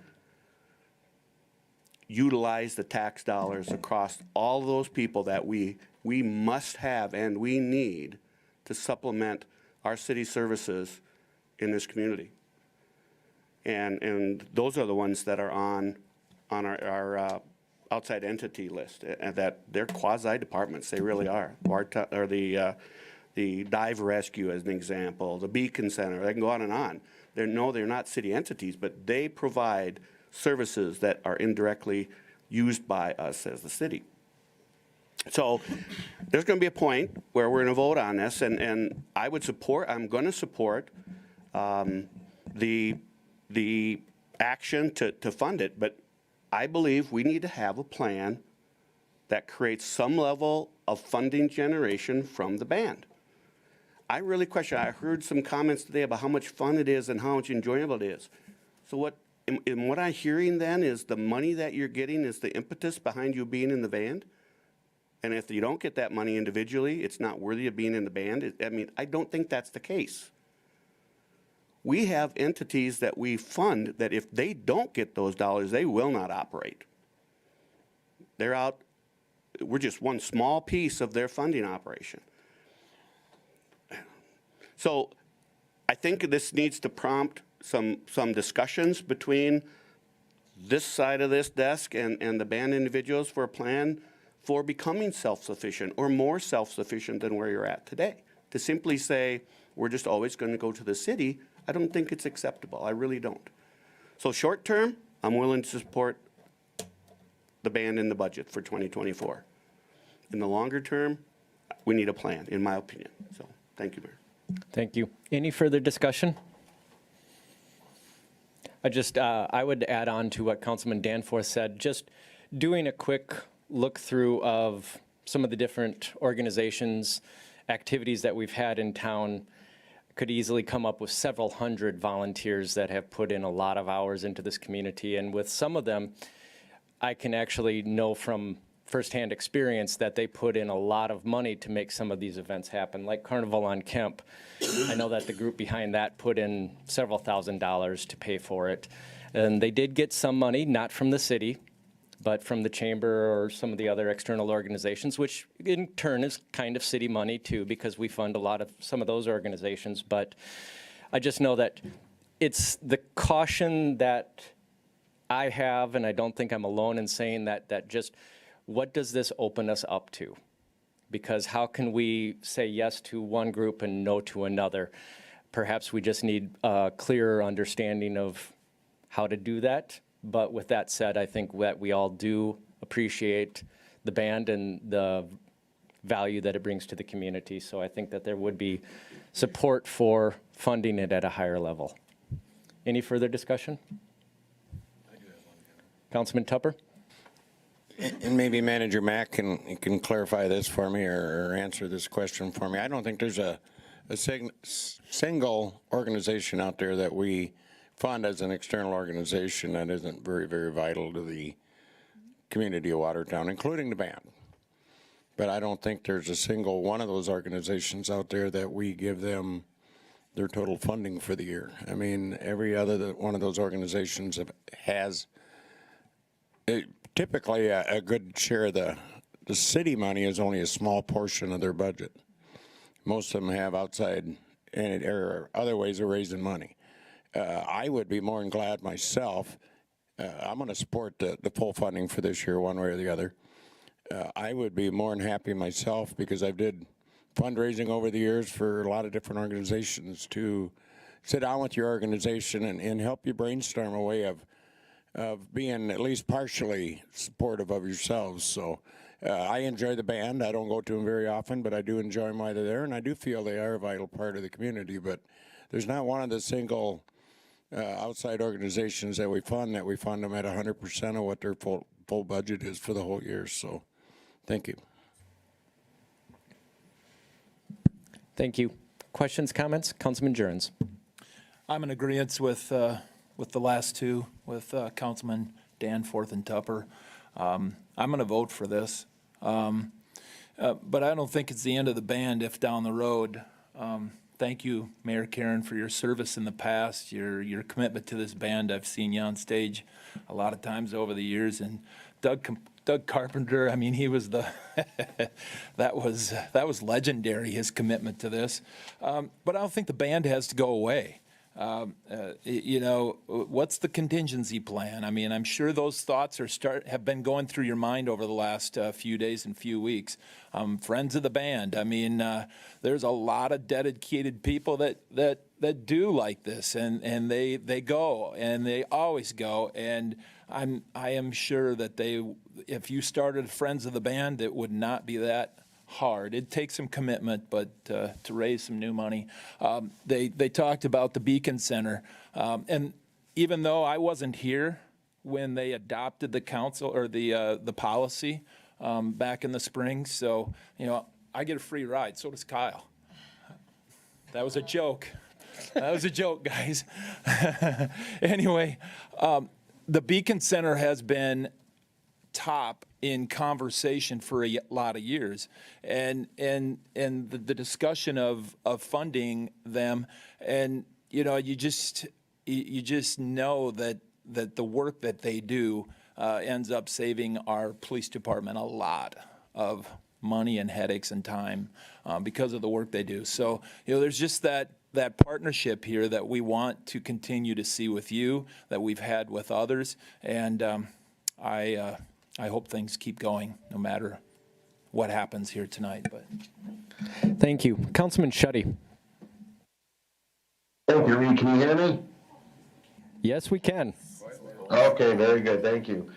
utilize the tax dollars across all those people that we must have and we need to supplement our city services in this community. And those are the ones that are on our outside entity list, and that they're quasi-departments, they really are. Or the dive rescue as an example, the Beacon Center, I can go on and on. They're not city entities, but they provide services that are indirectly used by us as the city. So there's going to be a point where we're going to vote on this, and I'm going to support the action to fund it, but I believe we need to have a plan that creates some level of funding generation from the band. I really question, I heard some comments today about how much fun it is and how much enjoyable it is. So what I'm hearing then is the money that you're getting is the impetus behind you being in the band? And if you don't get that money individually, it's not worthy of being in the band? I mean, I don't think that's the case. We have entities that we fund that if they don't get those dollars, they will not operate. They're out, we're just one small piece of their funding operation. So I think this needs to prompt some discussions between this side of this desk and the band individuals for a plan for becoming self-sufficient or more self-sufficient than where you're at today. To simply say, we're just always going to go to the city, I don't think it's acceptable. I really don't. So short term, I'm willing to support the band in the budget for 2024. In the longer term, we need a plan, in my opinion. So thank you, Mayor. Thank you. Any further discussion? I would add on to what Councilman Danforth said, just doing a quick look through of some of the different organizations, activities that we've had in town could easily come up with several hundred volunteers that have put in a lot of hours into this community. And with some of them, I can actually know from firsthand experience that they put in a lot of money to make some of these events happen, like Carnival on Kemp. I know that the group behind that put in several $1,000s to pay for it. And they did get some money, not from the city, but from the chamber or some of the other external organizations, which in turn is kind of city money too, because we fund a lot of some of those organizations. But I just know that it's the caution that I have, and I don't think I'm alone in saying that just what does this open us up to? Because how can we say yes to one group and no to another? Perhaps we just need a clearer understanding of how to do that. But with that said, I think that we all do appreciate the band and the value that it brings to the community. So I think that there would be support for funding it at a higher level. Any further discussion? Councilman Tupper? And maybe Manager Mack can clarify this for me or answer this question for me. I don't think there's a single organization out there that we fund as an external organization that isn't very, very vital to the community of Watertown, including the band. But I don't think there's a single one of those organizations out there that we give them their total funding for the year. I mean, every other one of those organizations has typically a good share of the city money is only a small portion of their budget. Most of them have outside and or other ways of raising money. I would be more than glad myself. I'm going to support the full funding for this year one way or the other. I would be more than happy myself because I've did fundraising over the years for a lot of different organizations to sit down with your organization and help you brainstorm a way of being at least partially supportive of yourselves. So I enjoy the band. I don't go to them very often, but I do enjoy them while they're there, and I do feel they are a vital part of the community. But there's not one of the single outside organizations that we fund them at 100% of what their full budget is for the whole year. So thank you. Thank you. Questions, comments? Councilman Jurgens. I'm in agreement with the last two, with Councilman Danforth and Tupper. I'm going to vote for this, but I don't think it's the end of the band if down the road. Thank you, Mayor Karen, for your service in the past, your commitment to this band. I've seen you on stage a lot of times over the years, and Doug Doug Carpenter, I mean, he was the, that was legendary, his commitment to this. But I don't think the band has to go away. You know, what's the contingency plan? I mean, I'm sure those thoughts have been going through your mind over the last few days and few weeks. Friends of the band. I mean, there's a lot of dedicated people that do like this, and they go, and they always go. And I am sure that if you started Friends of the Band, it would not be that hard. It takes some commitment, but to raise some new money. They talked about the Beacon Center, and even though I wasn't here when they adopted the council or the policy back in the spring, so you know I get a free ride. So does Kyle. That was a joke. That was a joke, guys. Anyway, the Beacon Center has been top in conversation for a lot of years, and the discussion of funding them, and you know you just know that the work that they do ends up saving our police department a lot of money and headaches and time because of the work they do. So you know there's just that partnership here that we want to continue to see with you, that we've had with others, and I hope things keep going no matter what happens here tonight. But Thank you. Councilman Shetty. Thank you, Reed. Can you hear me? Yes, we can. Okay, very good. Thank you.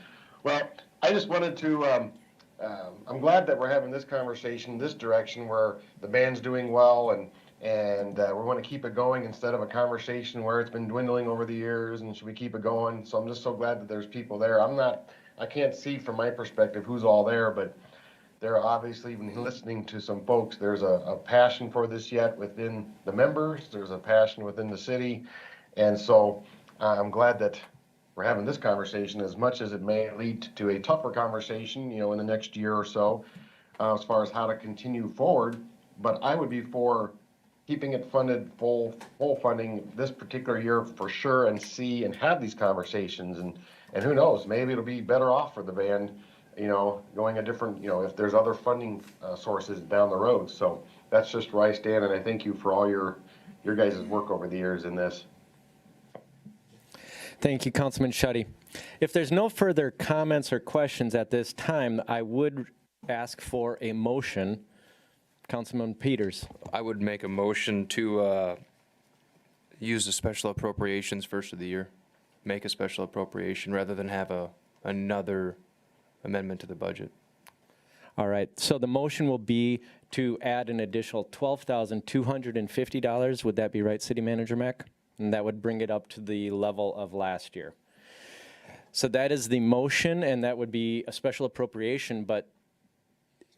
Well, I just wanted to, I'm glad that we're having this conversation, this direction where the band's doing well and we want to keep it going instead of a conversation where it's been dwindling over the years and should we keep it going. So I'm just so glad that there's people there. I can't see from my perspective who's all there, but there are obviously, when listening to some folks, there's a passion for this yet within the members. There's a passion within the city. And so I'm glad that we're having this conversation, as much as it may lead to a tougher conversation, you know, in the next year or so, as far as how to continue forward. But I would be for keeping it funded, full funding this particular year for sure, and have these conversations. And who knows, maybe it'll be better off for the band, you know, going a different, you know, if there's other funding sources down the road. So that's just where I stand, and I thank you for all your guys' work over the years in this. Thank you, Councilman Shetty. If there's no further comments or questions at this time, I would ask for a motion. Councilman Peters. I would make a motion to use the special appropriations first of the year. Make a special appropriation rather than have another amendment to the budget. All right, so the motion will be to add an additional $12,250. Would that be right, City Manager Mack? And that would bring it up to the level of last year. So that is the motion, and that would be a special appropriation, but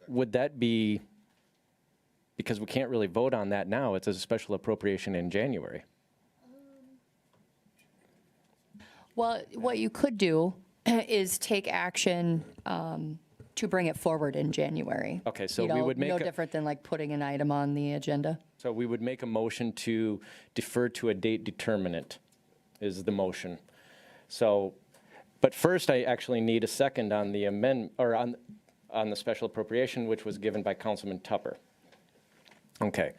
would that be, because we can't really vote on that now, it's a special appropriation in January. Well, what you could do is take action to bring it forward in January. Okay, so You know, we would make no a- different than like putting an item on the agenda. So we would make a motion to defer to a date determinant is the motion. So, but first I actually need a second on the amendment, or on the special appropriation, which was given by Councilman Tupper. Okay.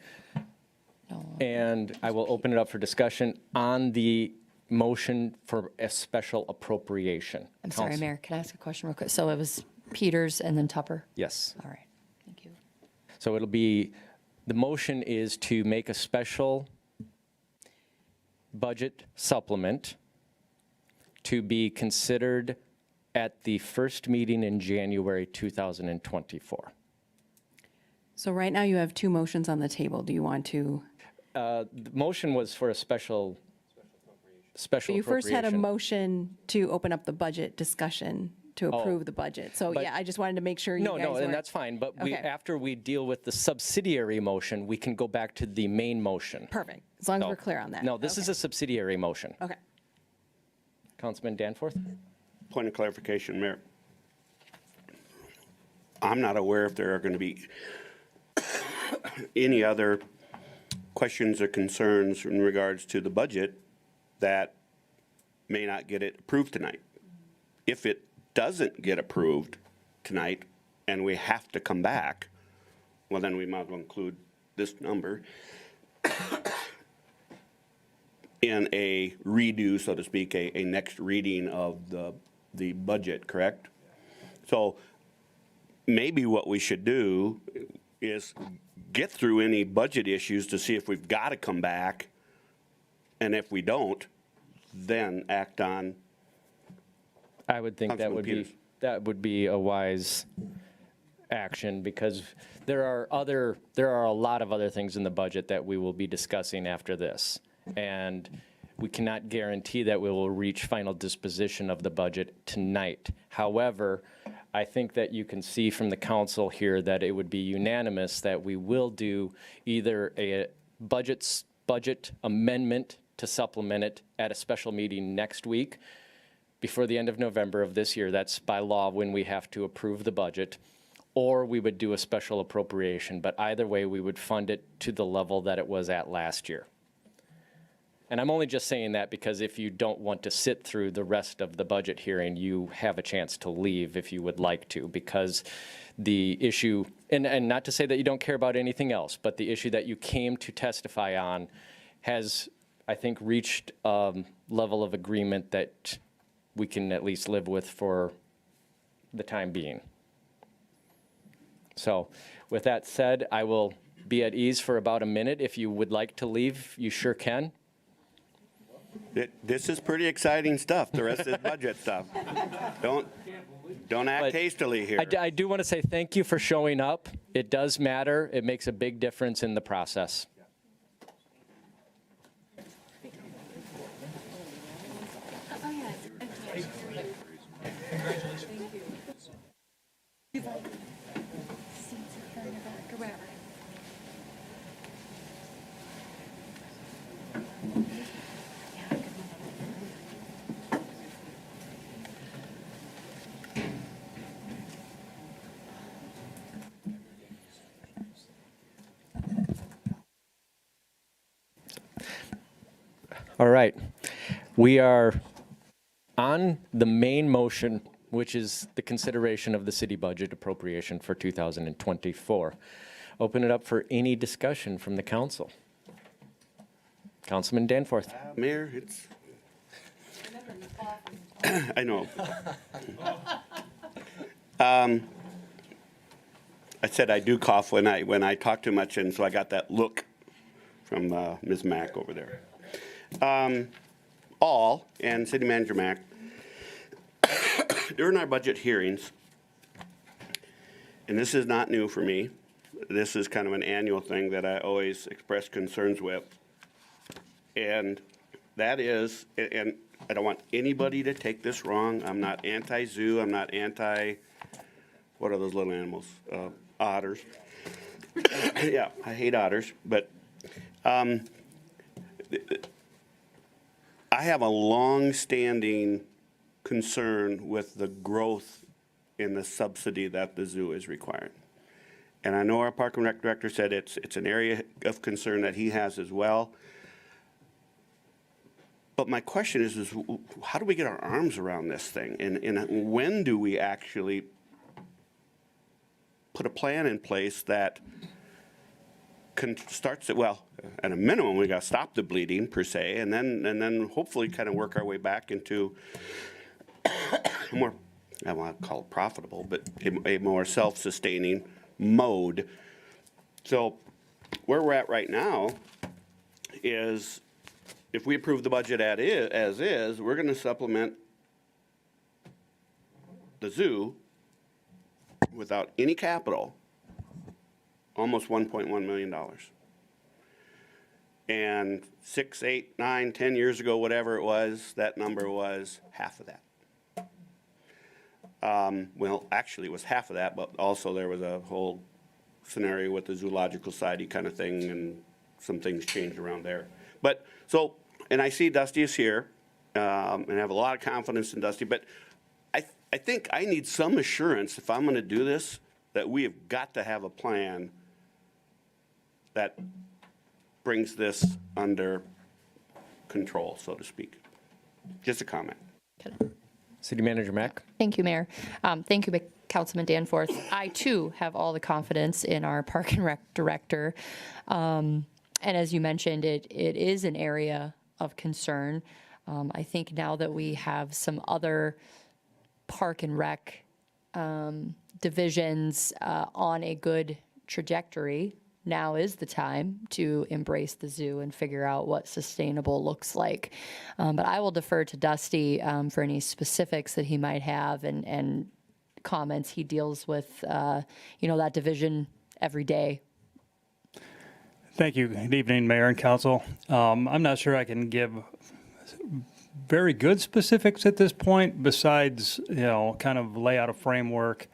And I will open it up for discussion on the motion for a special appropriation. I'm sorry, Mayor, can I ask a question real quick? So it was Peters and then Tupper? Yes. All right, thank you. So it'll be, the motion is to make a special budget supplement to be considered at the first meeting in January 2024. So right now you have two motions on the table. Do you want to? The motion was for a special You first had a appropriation. motion to open up the budget discussion to Oh. approve the budget. So But- yeah, I just wanted to make sure you guys No, and weren't- that's fine, but Okay. after we deal with the subsidiary motion, we can go back to the main motion. Perfect, as long as So- we're clear on that. No, this is a subsidiary motion. Okay. Councilman Danforth? Point of clarification, Mayor. I'm not aware if there are going to be any other questions or concerns in regards to the budget that may not get it approved tonight. If it doesn't get approved, tonight and we have to come back, well, then we might as well include this number in a redo, so to speak, a next reading of the budget, correct? So maybe what we should do is get through any budget issues to see if we've got to come back. And if we don't, then act on. I would think Councilman Peters. that would be a wise action, because there are a lot of other things in the budget that we will be discussing after this. And we cannot guarantee that we will reach final disposition of the budget tonight. However, I think that you can see from the council here that it would be unanimous that we will do either a budget amendment to supplement it at a special meeting next week before the end of November of this year. That's by law when we have to approve the budget. Or we would do a special appropriation, but either way, we would fund it to the level that it was at last year. And I'm only just saying that because if you don't want to sit through the rest of the budget hearing, you have a chance to leave if you would like to, because the issue, and not to say that you don't care about anything else, but the issue that you came to testify on has, I think, reached a level of agreement that we can at least live with for the time being. So with that said, I will be at ease for about a minute. If you would like to leave, you sure can. This is pretty exciting stuff, the rest of the budget stuff. Don't act hastily here. I do want to say thank you for showing up. It does matter. It makes a big difference in the process. All right. We are on the main motion, which is the consideration of the city budget appropriation for 2024. Open it up for any discussion from the council. Councilman Danforth. Mayor, it's, I know. I said I do cough when I talk too much, and so I got that look from Ms. Mack over there. And City Manager Mack, during our budget hearings, and this is not new for me, this is kind of an annual thing that I always express concerns with, and that is, and I don't want anybody to take this wrong, I'm not anti-zoo, I'm not anti, what are those little animals? Otters. Yeah, I hate otters, but I have a long-standing concern with the growth in the subsidy that the zoo is requiring. And I know our Park and Rec Director said it's an area of concern that he has as well. But my question is how do we get our arms around this thing? And when do we actually put a plan in place that starts at, well, at a minimum, we got to stop the bleeding per se, and then hopefully kind of work our way back into a more, I want to call it profitable, but a more self-sustaining mode. So where we're at right now is if we approve the budget as is, we're going to supplement the zoo without any capital, almost $1.1 million. And 6, 8, 9, 10 years ago, whatever it was, that number was half of that. Well, actually, it was half of that, but also there was a whole scenario with the Zoological Society kind of thing, and some things changed around there. But so, and I see Dusty is here, and I have a lot of confidence in Dusty, but I think I need some assurance if I'm going to do this that we have got to have a plan that brings this under control, so to speak. Just a comment. City Manager Mack. Thank you, Mayor. Thank you, Councilman Danforth, I too have all the confidence in our Park and Rec director. And as you mentioned, it is an area of concern. I think now that we have some other Park and Rec divisions on a good trajectory, now is the time to embrace the zoo and figure out what sustainable looks like. But I will defer to Dusty for any specifics that he might have and comments. He deals with, that division every day. Thank you. Good evening, Mayor and Council. I'm not sure I can give very good specifics at this point, besides, kind of lay out a framework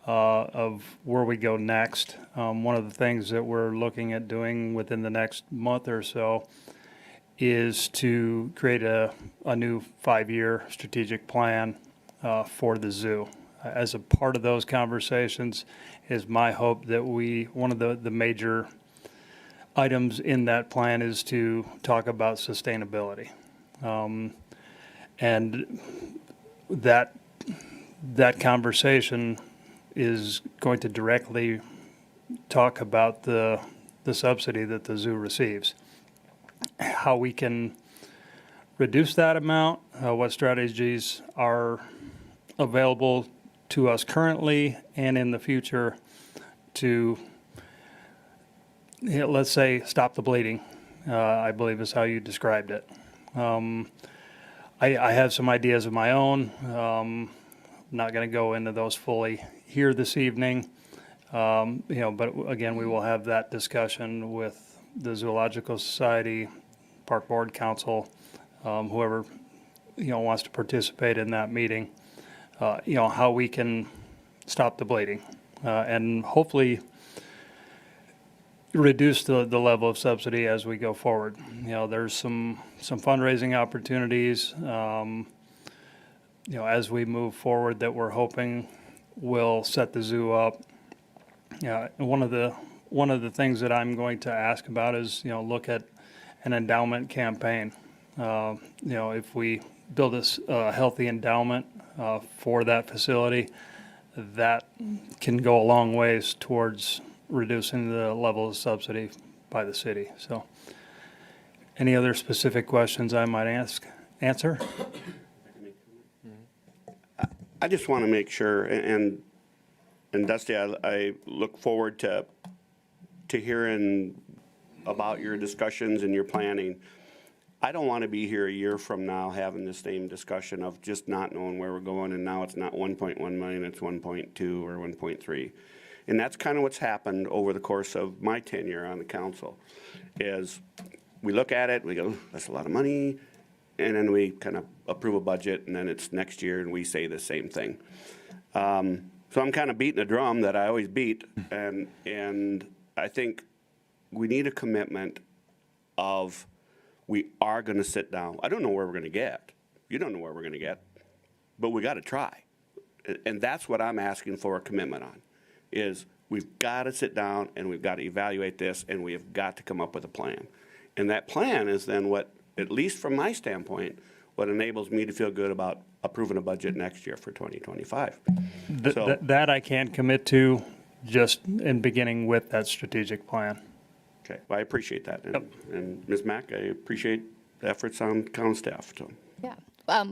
of where we go next. One of the things that we're looking at doing within the next month or so is to create a new 5-year strategic plan for the zoo. As a part of those conversations is my hope that one of the major items in that plan is to talk about sustainability. And that conversation is going to directly talk about the subsidy that the zoo receives. How we can reduce that amount, what strategies are available to us currently and in the future to, let's say, stop the bleeding, I believe is how you described it. I have some ideas of my own. Not going to go into those fully here this evening. But again, we will have that discussion with the Zoological Society, Park Board Council, whoever, wants to participate in that meeting, how we can stop the bleeding and hopefully reduce the level of subsidy as we go forward. There's some fundraising opportunities, as we move forward that we're hoping will set the zoo up. One of the things that I'm going to ask about is, look at an endowment campaign. If we build a healthy endowment for that facility, that can go a long ways towards reducing the level of subsidy by the city. So any other specific questions I might answer? I just want to make sure, and Dusty, I look forward to hearing about your discussions and your planning. I don't want to be here a year from now having the same discussion of just not knowing where we're going, and now it's not 1.1 million, it's 1.2 or 1.3. And that's kind of what's happened over the course of my tenure on the council, is we look at it, we go, that's a lot of money, and then we kind of approve a budget, and then it's next year, and we say the same thing. So I'm kind of beating a drum that I always beat, and I think we need a commitment of we are going to sit down. I don't know where we're going to get. You don't know where we're going to get, but we got to try. And that's what I'm asking for a commitment on, is we've got to sit down and we've got to evaluate this and we have got to come up with a plan. And that plan is then what, at least from my standpoint, what enables me to feel good about approving a budget next year for 2025. That I can't commit to just in beginning with that strategic plan. Okay, well, I appreciate that. And Ms. Mack, I appreciate the efforts on county staff. So. Yeah,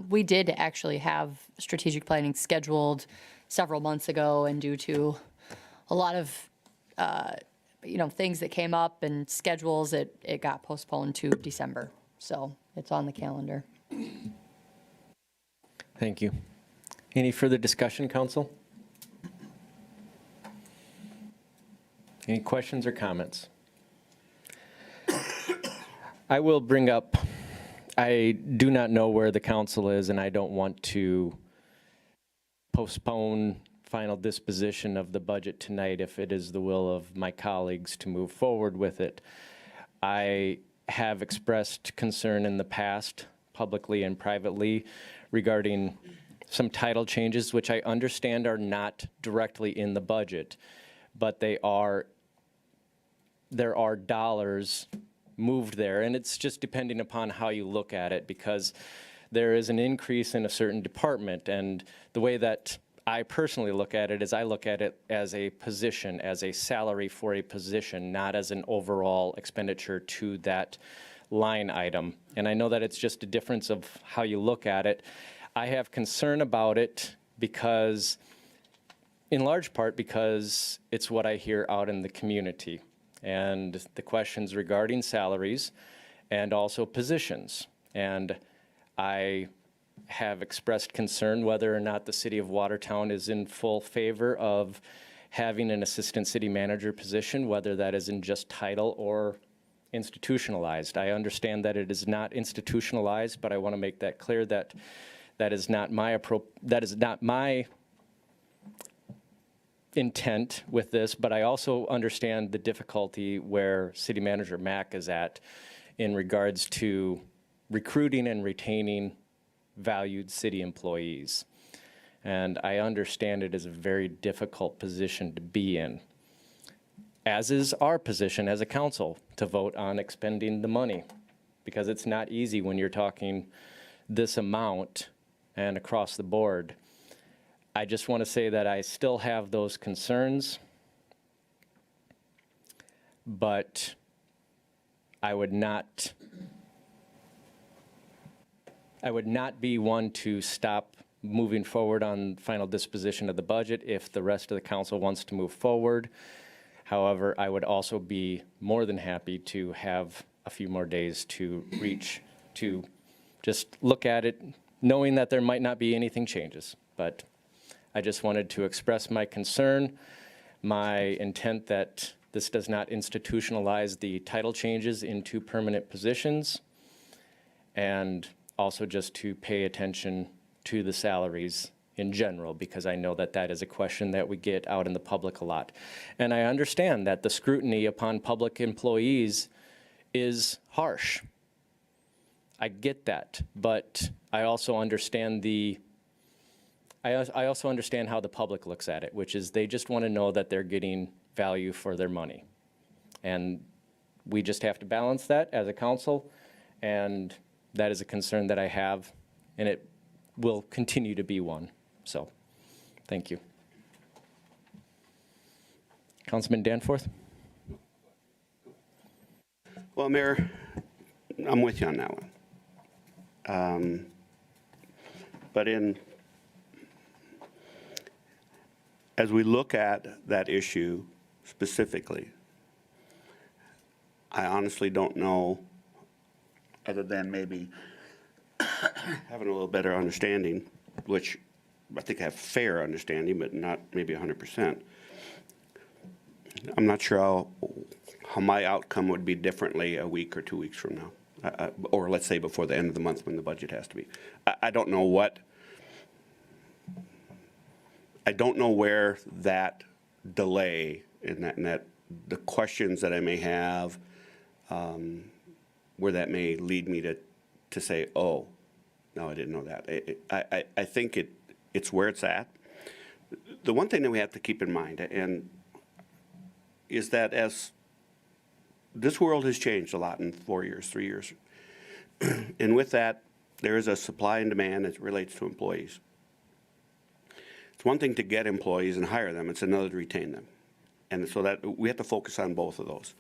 we did actually have strategic planning scheduled several months ago, and due to a lot of things that came up and schedules, it got postponed to December. So it's on the calendar. Thank you. Any further discussion, council? Any questions or comments? I will bring up, I do not know where the council is, and I don't want to postpone final disposition of the budget tonight if it is the will of my colleagues to move forward with it. I have expressed concern in the past, publicly and privately, regarding some title changes, which I understand are not directly in the budget, but there are dollars moved there, and it's just depending upon how you look at it, because there is an increase in a certain department, and the way that I personally look at it is I look at it as a position, as a salary for a position, not as an overall expenditure to that line item. And I know that it's just a difference of how you look at it. I have concern about it because, in large part, because it's what I hear out in the community and the questions regarding salaries and also positions. And I have expressed concern whether or not the city of Watertown is in full favor of having an assistant city manager position, whether that is in just title or institutionalized. I understand that it is not institutionalized, but I want to make that clear that that is not my intent with this, but I also understand the difficulty where City Manager Mack is at in regards to recruiting and retaining valued city employees. And I understand it is a very difficult position to be in, as is our position as a council to vote on expending the money, because it's not easy when you're talking this amount and across the board. I just want to say that I still have those concerns, but I would not be one to stop moving forward on final disposition of the budget if the rest of the council wants to move forward. However, I would also be more than happy to have a few more days to just look at it, knowing that there might not be anything changes. But I just wanted to express my concern, my intent that this does not institutionalize the title changes into permanent positions, and also just to pay attention to the salaries in general, because I know that that is a question that we get out in the public a lot. And I understand that the scrutiny upon public employees is harsh. I get that, but I also understand I also understand how the public looks at it, which is they just want to know that they're getting value for their money. And we just have to balance that as a council, and that is a concern that I have, and it will continue to be one. So, thank you. Councilman Danforth? Well, Mayor, I'm with you on that one. But as we look at that issue specifically, I honestly don't know, other than maybe having a little better understanding, which I think I have fair understanding, but not maybe 100%. I'm not sure how my outcome would be differently a week or 2 weeks from now, or let's say before the end of the month when the budget has to be. I don't know where that delay and that the questions that I may have, where that may lead me to say, oh, no, I didn't know that. I think it's where it's at. The one thing that we have to keep in mind is that as this world has changed a lot in 4 years, 3 years, and with that, there is a supply and demand as it relates to employees. It's one thing to get employees and hire them. It's another to retain them. And so that we have to focus on both of those.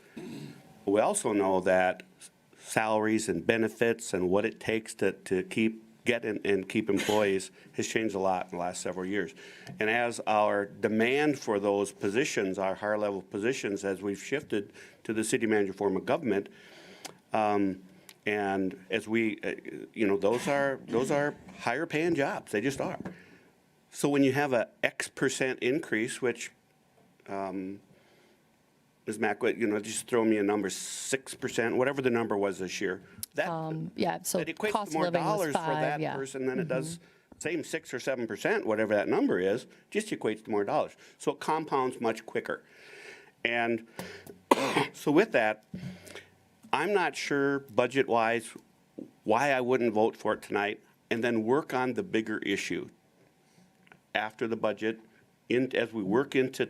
We also know that salaries and benefits and what it takes to get and keep employees has changed a lot in the last several years. And as our demand for those positions, our higher level positions, as we've shifted to the city manager form of government, and as we, those are higher paying jobs. They just are. So when you have a X% increase, which, Ms. Mack, just throw me a number, 6%, whatever the number was this year. That equates cost to more of living was dollars for 5, that yeah. person than it does, same 6 or 7%, whatever that number is, just equates to more dollars. So it compounds much quicker. And so with that, I'm not sure budget-wise why I wouldn't vote for it tonight and then work on the bigger issue after the budget, as we work into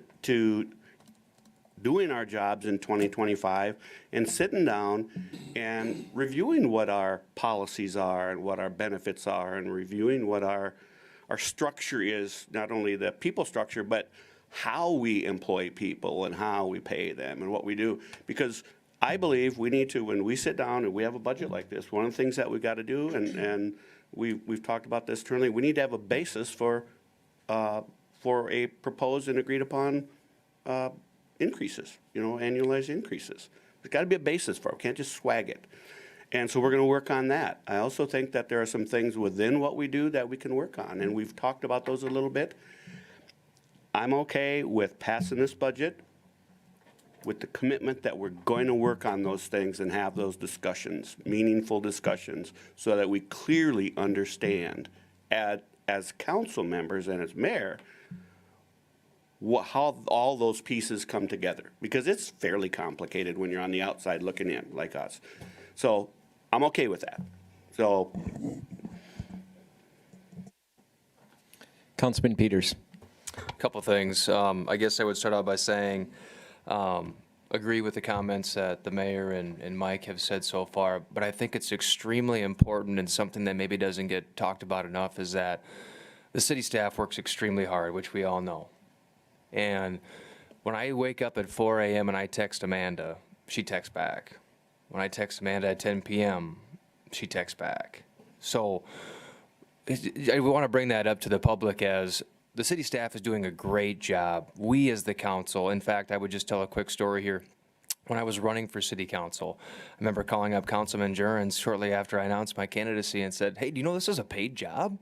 doing our jobs in 2025 and sitting down and reviewing what our policies are and what our benefits are and reviewing what our our structure is, not only the people structure, but how we employ people and how we pay them and what we do. Because I believe we need to, when we sit down and we have a budget like this, one of the things that we got to do, and we've talked about this internally, we need to have a basis for a proposed and agreed upon increases, annualized increases. There's got to be a basis for it. We can't just swag it. And so we're going to work on that. I also think that there are some things within what we do that we can work on, and we've talked about those a little bit. I'm okay with passing this budget with the commitment that we're going to work on those things and have those discussions, meaningful discussions, so that we clearly understand as council members and as mayor how all those pieces come together. Because it's fairly complicated when you're on the outside looking in, like us. So I'm okay with that. So, Councilman Peters. Couple things. I guess I would start out by saying, agree with the comments that the mayor and Mike have said so far, but I think it's extremely important, and something that maybe doesn't get talked about enough is that the city staff works extremely hard, which we all know. And when I wake up at 4 a.m. and I text Amanda, she texts back. When I text Amanda at 10 p.m., she texts back. So I want to bring that up to the public as the city staff is doing a great job. We as the council, in fact, I would just tell a quick story here. When I was running for city council, I remember calling up Councilman Jurens shortly after I announced my candidacy and said, hey, do you know this is a paid job?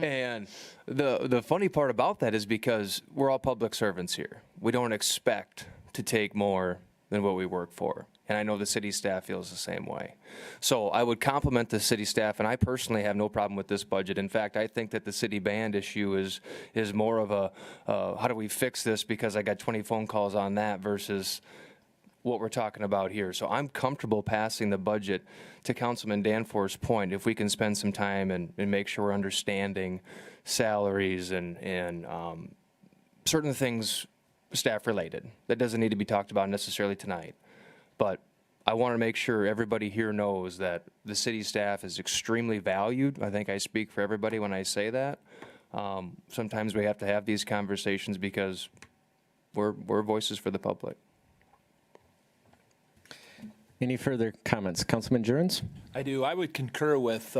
And the funny part about that is because we're all public servants here. We don't expect to take more than what we work for. And I know the city staff feels the same way. So I would compliment the city staff, and I personally have no problem with this budget. In fact, I think that the city band issue is more of a, how do we fix this, because I got 20 phone calls on that versus what we're talking about here. So I'm comfortable passing the budget. To Councilman Danforth's point, if we can spend some time and make sure we're understanding salaries and certain things staff related. That doesn't need to be talked about necessarily tonight. But I want to make sure everybody here knows that the city staff is extremely valued. I think I speak for everybody when I say that. Sometimes we have to have these conversations because we're voices for the public. Any further comments? Councilman Jurens? I do. I would concur with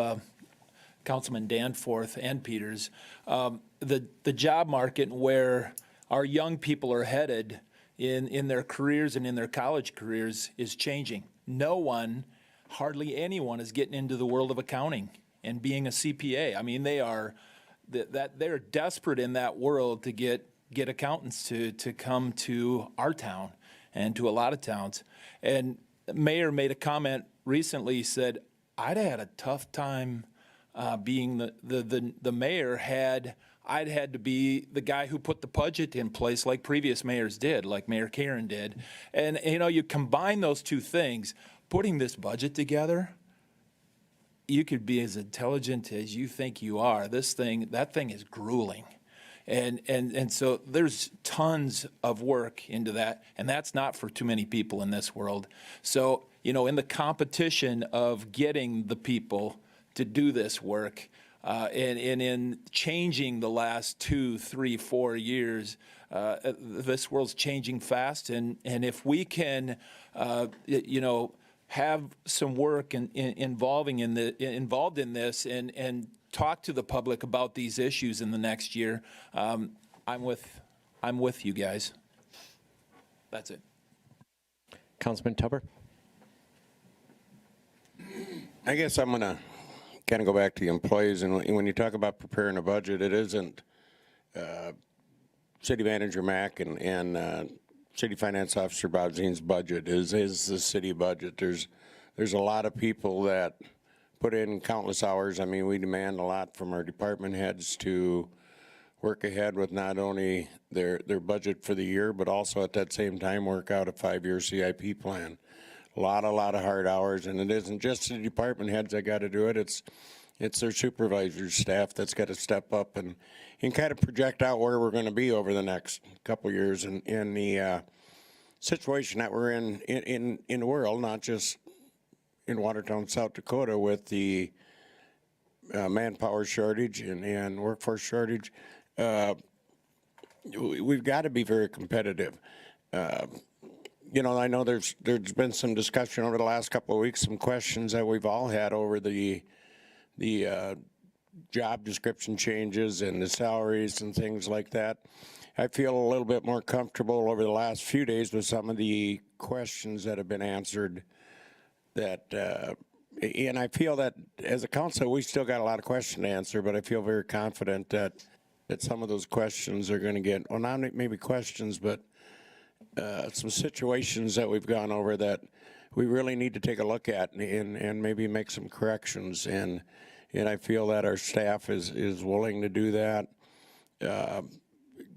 Councilman Danforth and Peters. The job market where our young people are headed in their careers and in their college careers is changing. No one, hardly anyone, is getting into the world of accounting and being a CPA. I mean, they're desperate in that world to get accountants to come to our town and to a lot of towns. And the mayor made a comment recently. He said, I'd had a tough time being the mayor. I'd had to be the guy who put the budget in place like previous mayors did, like Mayor Karen did. And, you combine those two things, putting this budget together, you could be as intelligent as you think you are. That thing is grueling. And so there's tons of work into that, and that's not for too many people in this world. So, in the competition of getting the people to do this work, and in changing the last 2, 3, 4 years, this world's changing fast, and if we can, have some work involved in this and talk to the public about these issues in the next year, I'm with you guys. That's it. Councilman Tupper? I guess I'm going to kind of go back to the employees. And when you talk about preparing a budget, it isn't City Manager Mack and City Finance Officer Bob Zine's budget is the city budget. There's a lot of people that put in countless hours. I mean, we demand a lot from our department heads to work ahead with not only their budget for the year, but also at that same time work out a 5-year CIP plan. A lot of hard hours, and it isn't just the department heads that got to do it. It's their supervisors, staff that's got to step up and kind of project out where we're going to be over the next couple years in the situation that we're in the world, not just in Watertown, South Dakota, with the manpower shortage and workforce shortage, we've got to be very competitive. You know, I know there's been some discussion over the last couple of weeks, some questions that we've all had over the job description changes and the salaries and things like that. I feel a little bit more comfortable over the last few days with some of the questions that have been answered that, and I feel that as a council, we still got a lot of questions to answer, but I feel very confident that some of those questions are going to get, well, not maybe questions, but some situations that we've gone over that we really need to take a look at and maybe make some corrections. And I feel that our staff is willing to do that.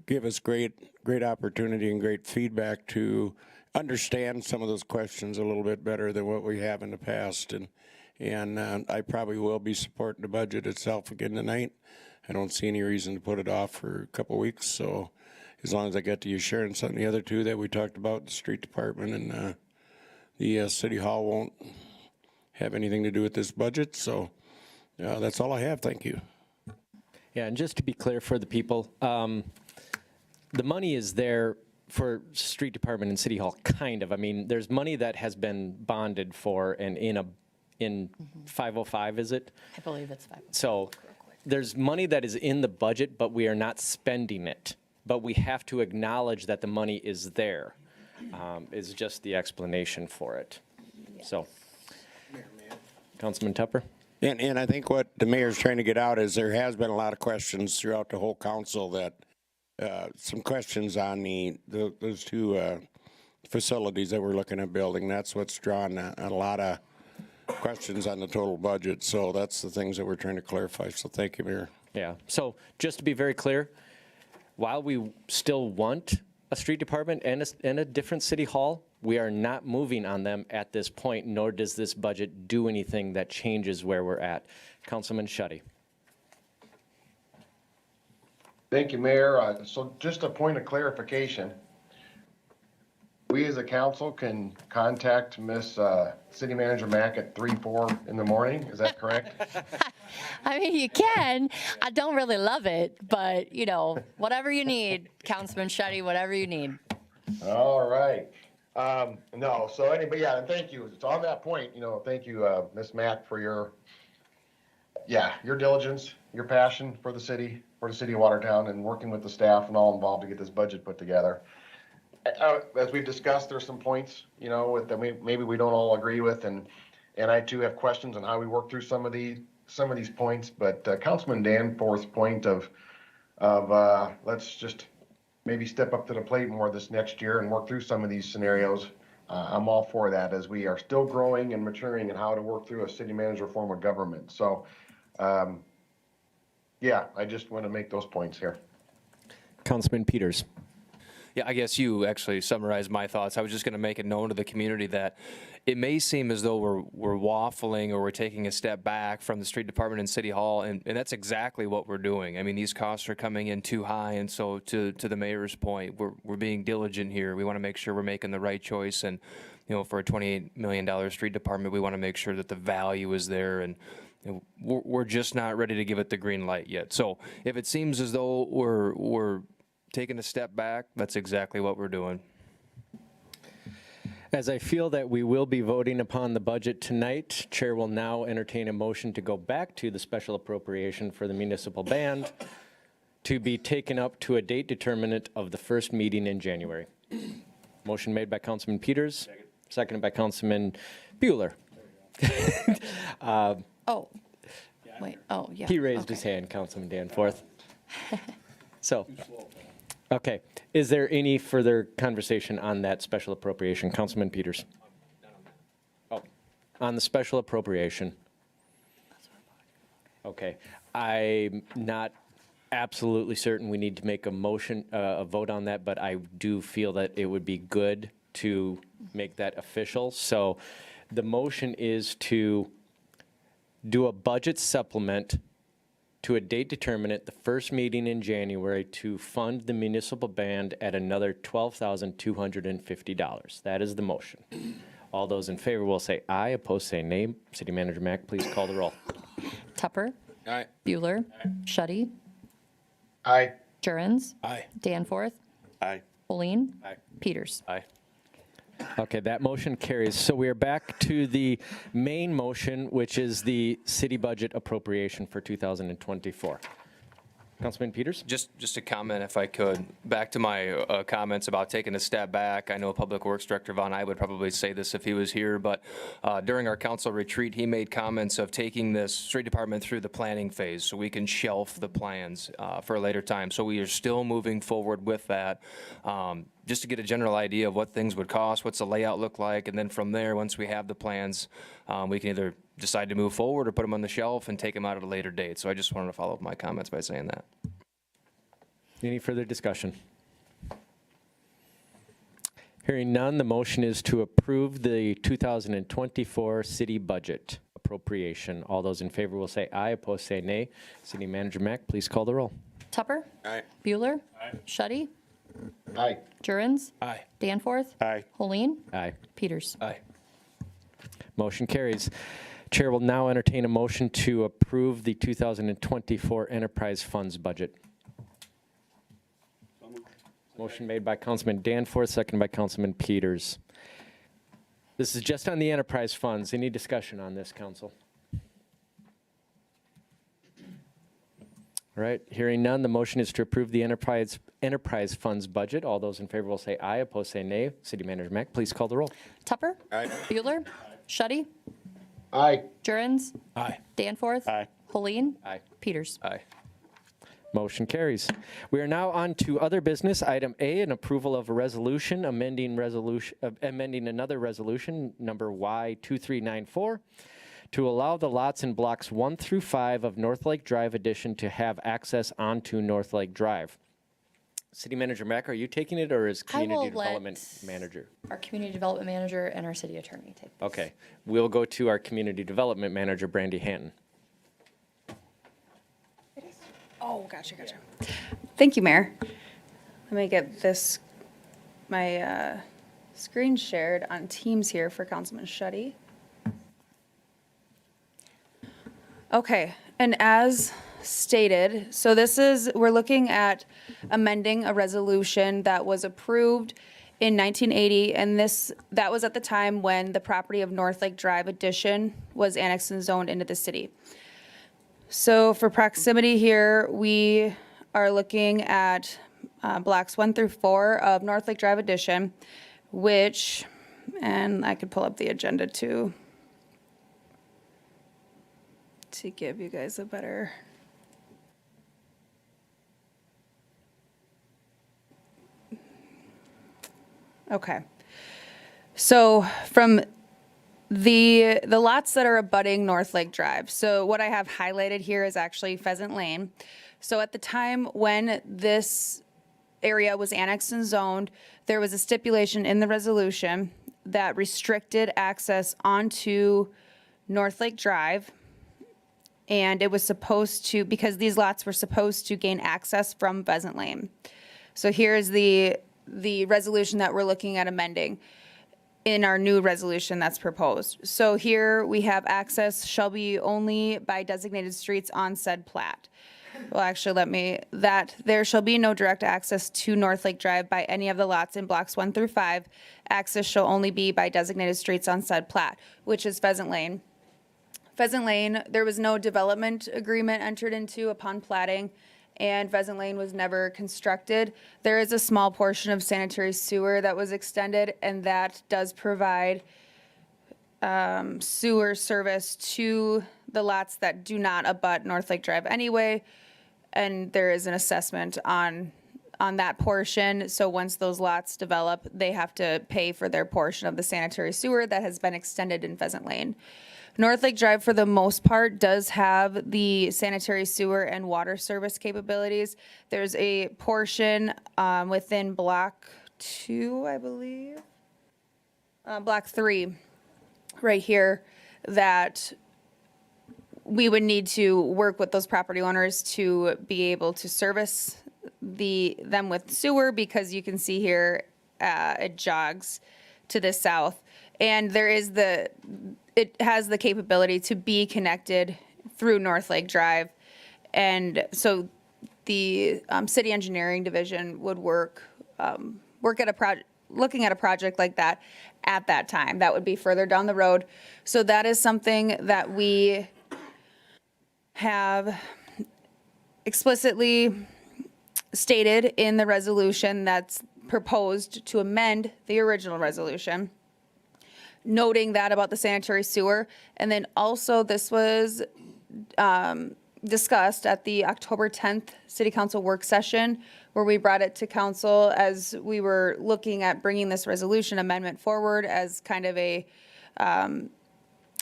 Give us great opportunity and great feedback to understand some of those questions a little bit better than what we have in the past. And I probably will be supporting the budget itself again tonight. I don't see any reason to put it off for a couple of weeks. So as long as I get to you sharing some of the other two that we talked about, the street department and the city hall won't have anything to do with this budget. So that's all I have. Thank you. Yeah, and just to be clear for the people, the money is there for street department and city hall, kind of. I mean, there's money that has been bonded for and in 505, is it? I believe it's 5. So there's money that is in the budget, but we are not spending it. But we have to acknowledge that the money is there, is just the explanation for it. So, Councilman Tupper? And I think what the mayor's trying to get out is there has been a lot of questions throughout the whole council that some questions on those two facilities that we're looking at building. That's what's drawn a lot of questions on the total budget. So that's the things that we're trying to clarify. So thank you, Mayor. Yeah, so just to be very clear, while we still want a street department and a different city hall, we are not moving on them at this point, nor does this budget do anything that changes where we're at. Councilman Schutte. Thank you, Mayor. So just a point of clarification. We as a council can contact Miss City Manager Mack at 3-4 in the morning. Is that correct? I mean, you can. I don't really love it, but, you know, whatever you need, Councilman Schutte, whatever you need. All right. No, so anyway, yeah, and thank you. So on that point, you know, thank you, Ms. Mack, for your diligence, your passion for the city of Watertown, and working with the staff and all involved to get this budget put together. As we've discussed, there's some points, you know, that maybe we don't all agree with, and I too have questions on how we work through some of these points. But Councilman Danforth's point of let's just maybe step up to the plate more this next year and work through some of these scenarios. I'm all for that, as we are still growing and maturing in how to work through a city manager form of government. So, yeah, I just want to make those points here. Councilman Peters. Yeah, I guess you actually summarized my thoughts. I was just going to make it known to the community that it may seem as though we're waffling or we're taking a step back from the street department and city hall, and that's exactly what we're doing. I mean, these costs are coming in too high, and so to the mayor's point, we're being diligent here. We want to make sure we're making the right choice, and you know, for a $28 million street department, we want to make sure that the value is there, and you know, we're just not ready to give it the green light yet. So if it seems as though we're taking a step back, that's exactly what we're doing. As I feel that we will be voting upon the budget tonight, Chair will now entertain a motion to go back to the special appropriation for the municipal band to be taken up to a date determinant of the first meeting in January. Motion made by Councilman Peters, seconded by Councilman Bueller. He raised his hand, Councilman Danforth. So, okay. Is there any further conversation on that special appropriation? Councilman Peters. Oh, on the special appropriation. Okay. I'm not absolutely certain we need to make a motion, a vote on that, but I do feel that it would be good to make that official. So the motion is to do a budget supplement to a date determinant, the first meeting in January, to fund the municipal band at another $12,250. That is the motion. All those in favor will say aye, opposed say nay. City Manager Mack, please call the roll. Tupper, Aye. Bueller. Shetty. Aye. Jurens. Aye. Danforth. Aye. Pauline. Peters. Aye. Okay, that motion carries. So we are back to the main motion, which is the city budget appropriation for 2024. Councilman Peters? Just a comment, if I could, back to my comments about taking a step back. I know Public Works Director Von I would probably say this if he was here, but during our council retreat, he made comments of taking this street department through the planning phase so we can shelf the plans for a later time. So we are still moving forward with that, just to get a general idea of what things would cost, what's the layout look like, and then from there, once we have the plans, we can either decide to move forward or put them on the shelf and take them out at a later date. So I just wanted to follow up my comments by saying that. Any further discussion? Hearing none, the motion is to approve the 2024 city budget appropriation. All those in favor will say aye, opposed say nay. City Manager Mack, please call the roll. Tupper. Aye. Bueller. Shetty. Aye. Jurens. Aye. Danforth. Aye. Pauline. Aye. Peters. Aye. Motion carries. Chair will now entertain a motion to approve the 2024 enterprise funds budget. Motion made by Councilman Danforth, seconded by Councilman Peters. This is just on the enterprise funds. Any discussion on this, council? All right, hearing none, the motion is to approve the enterprise funds budget. All those in favor will say aye, opposed say nay. City Manager Mack, please call the roll. Tupper. Aye. Bueller. Shetty. Aye. Jurens. Aye. Danforth. Aye. Pauline. Aye. Peters. Aye. Motion carries. We are now on to other business. Item A, an approval of a resolution amending another resolution, number Y2394, to allow the lots in blocks 1 through 5 of North Lake Drive addition to have access onto North Lake Drive. City Manager Mack, are you taking it, or is I will Community Development Manager? Our Community Development Manager and our City Attorney take this. Okay, we'll go to our Community Development Manager, Brandy Hanton. Oh, gotcha. Thank you, Mayor. Let me get my screen shared on Teams here for Councilman Shetty. Okay, and as stated, so we're looking at amending a resolution that was approved in 1980, and that was at the time when the property of North Lake Drive addition was annexed and zoned into the city. So for proximity here, we are looking at blocks 1 through 4 of North Lake Drive addition, which, and I could pull up the agenda too, to give you guys a better. Okay. So from the lots that are abutting North Lake Drive. So what I have highlighted here is actually Pheasant Lane. So at the time when this area was annexed and zoned, there was a stipulation in the resolution that restricted access onto North Lake Drive. And it was supposed to, because these lots were supposed to gain access from Pheasant Lane. So here's the resolution that we're looking at amending in our new resolution that's proposed. So here we have access shall be only by designated streets on said plat. Well, actually, there shall be no direct access to North Lake Drive by any of the lots in blocks 1 through 5. Access shall only be by designated streets on said plat, which is Pheasant Lane. Pheasant Lane, there was no development agreement entered into upon platting, and Pheasant Lane was never constructed. There is a small portion of sanitary sewer that was extended, and that does provide sewer service to the lots that do not abut North Lake Drive anyway, and there is an assessment on that portion. So once those lots develop, they have to pay for their portion of the sanitary sewer that has been extended in Pheasant Lane. North Lake Drive, for the most part, does have the sanitary sewer and water service capabilities. There's a portion within Block 2, I believe, Block 3, right here, that we would need to work with those property owners to be able to service them with sewer, because you can see here it jogs to the south. And it has the capability to be connected through North Lake Drive. And so the city engineering division would work at a project, looking at a project like that at that time. That would be further down the road. So that is something that we have explicitly stated in the resolution that's proposed to amend the original resolution, noting that about the sanitary sewer. And then also this was discussed at the October 10th City Council work session, where we brought it to council as we were looking at bringing this resolution amendment forward as kind of an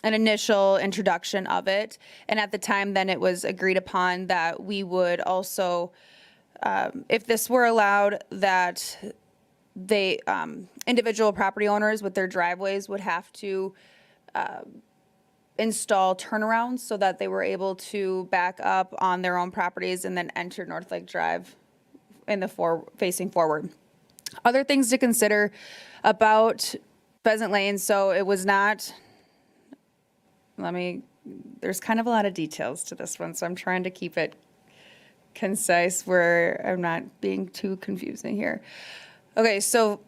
initial introduction of it. And at the time, then it was agreed upon that we would also, if this were allowed, that they, individual property owners with their driveways would have to install turnarounds so that they were able to back up on their own properties and then enter North Lake Drive in the facing forward. Other things to consider about Pheasant Lane. So it was not, there's kind of a lot of details to this one, so I'm trying to keep it concise where I'm not being too confusing here. Okay, so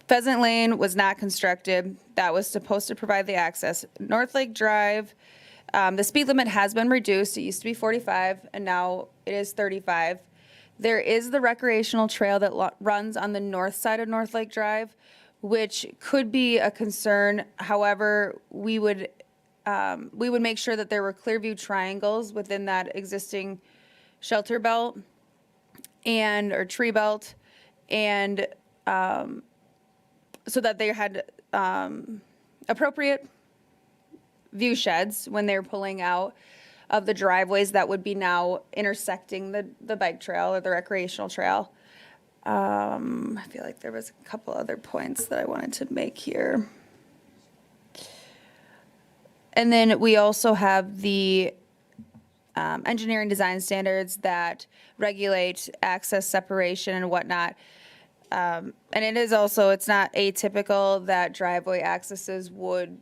Pheasant Lane was not constructed. That was supposed to provide the access. North Lake Drive, the speed limit has been reduced. It used to be 45 and now it is 35. There is the recreational trail that runs on the north side of North Lake Drive, which could be a concern. However, we would make sure that there were clear view triangles within that existing shelter belt or tree belt, and so that they had appropriate view sheds when they're pulling out of the driveways that would be now intersecting the bike trail or the recreational trail. I feel like there was a couple other points that I wanted to make here. And then we also have the engineering design standards that regulate access, separation, and whatnot. And it is also, it's not atypical that driveway accesses would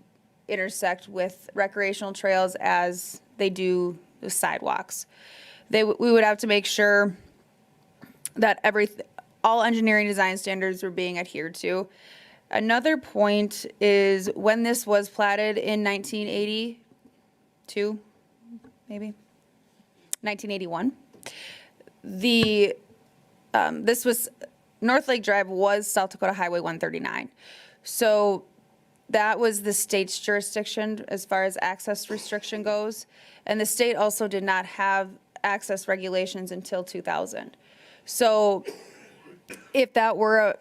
intersect with recreational trails as they do the sidewalks. We would have to make sure that all engineering design standards were being adhered to. Another point is when this was platted in 1982, maybe 1981, this was North Lake Drive was South Dakota Highway 139. So that was the state's jurisdiction as far as access restriction goes. And the state also did not have access regulations until 2000. So if that were,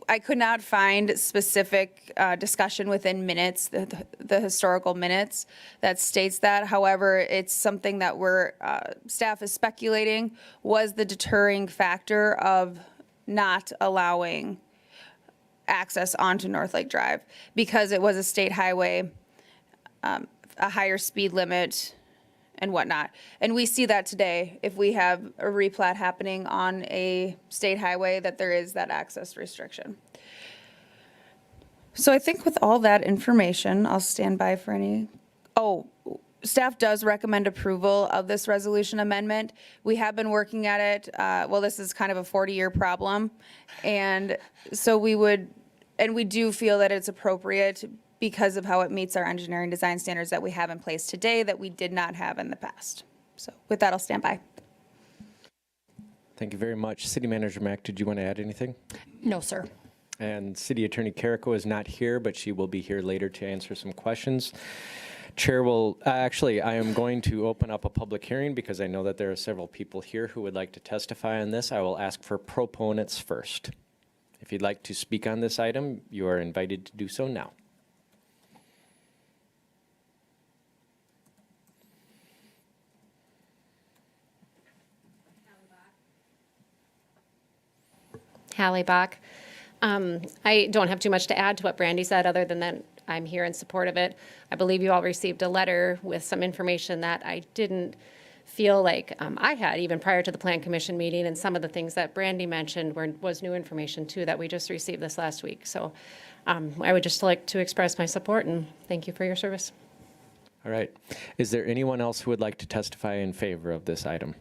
I could not find specific discussion within minutes, the historical minutes that states that. However, it's something that staff is speculating was the deterring factor of not allowing access onto North Lake Drive because it was a state highway, a higher speed limit and whatnot. And we see that today if we have a replat happening on a state highway that there is that access restriction. So I think with all that information, I'll stand by for any, staff does recommend approval of this resolution amendment. We have been working at it. This is kind of a 40-year problem. And so we do feel that it's appropriate because of how it meets our engineering design standards that we have in place today that we did not have in the past. So with that, I'll stand by. Thank you very much. City Manager Mack, did you want to add anything? No, sir. And City Attorney Carrico is not here, but she will be here later to answer some questions. Chair will, I am going to open up a public hearing because I know that there are several people here who would like to testify on this. I will ask for proponents first. If you'd like to speak on this item, you are invited to do so now. Hallie Bach. I don't have too much to add to what Brandy said, other than that I'm here in support of it. I believe you all received a letter with some information that I didn't feel like I had even prior to the Plan Commission meeting, and some of the things that Brandy mentioned was new information too that we just received this last week. So I would just like to express my support and thank you for your service. All right. Is there anyone else who would like to testify in favor of this item?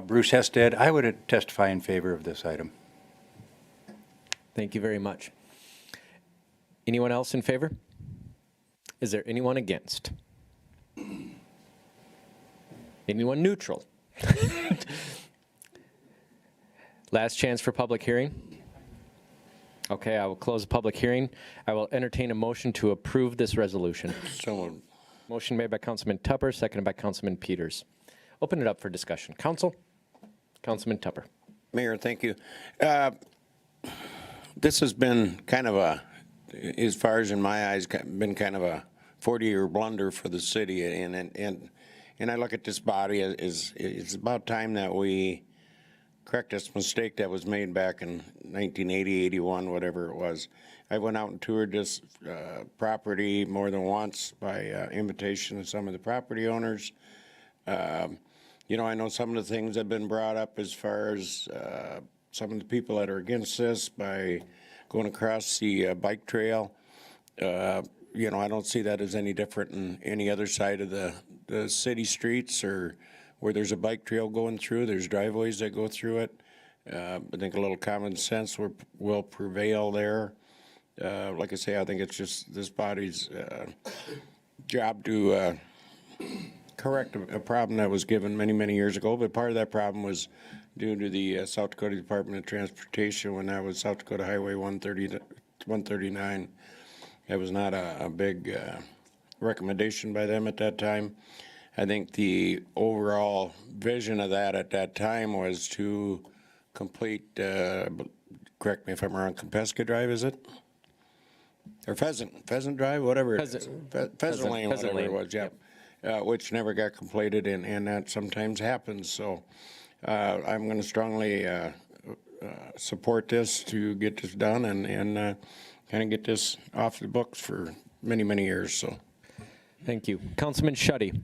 Bruce Hested, I would testify in favor of this item. Thank you very much. Anyone else in favor? Is there anyone against? Anyone neutral? Last chance for public hearing. Okay, I will close the public hearing. I will entertain a motion to approve this resolution. So Motion made by Councilman Tupper, seconded by Councilman Peters. Open it up for discussion. Council? Councilman Tupper. Mayor, thank you. This has been kind of a, as far as in my eyes, been kind of a 40-year blunder for the city, and I look at this body as it's about time that we correct this mistake that was made back in 1980, 81, whatever it was. I went out and toured this property more than once by invitation of some of the property owners. You know, I know some of the things that have been brought up as far as some of the people that are against this by going across the bike trail. You know, I don't see that as any different in any other side of the city streets or where there's a bike trail going through. There's driveways that go through it. I think a little common sense will prevail there. Like I say, I think it's just this body's job to correct a problem that was given many, many years ago. But part of that problem was due to the South Dakota Department of Transportation when that was South Dakota Highway 139. That was not a big recommendation by them at that time. I think the overall vision of that at that time was to complete, correct me if I'm wrong, Compesca Drive, is it? Or Pheasant Drive, whatever it is. Pheasant Lane, whatever it was, yeah. Which never got completed, and that sometimes happens. So I'm going to strongly support this to get this done and kind of get this off the books for many, many years. So, thank you. Councilman Schutte.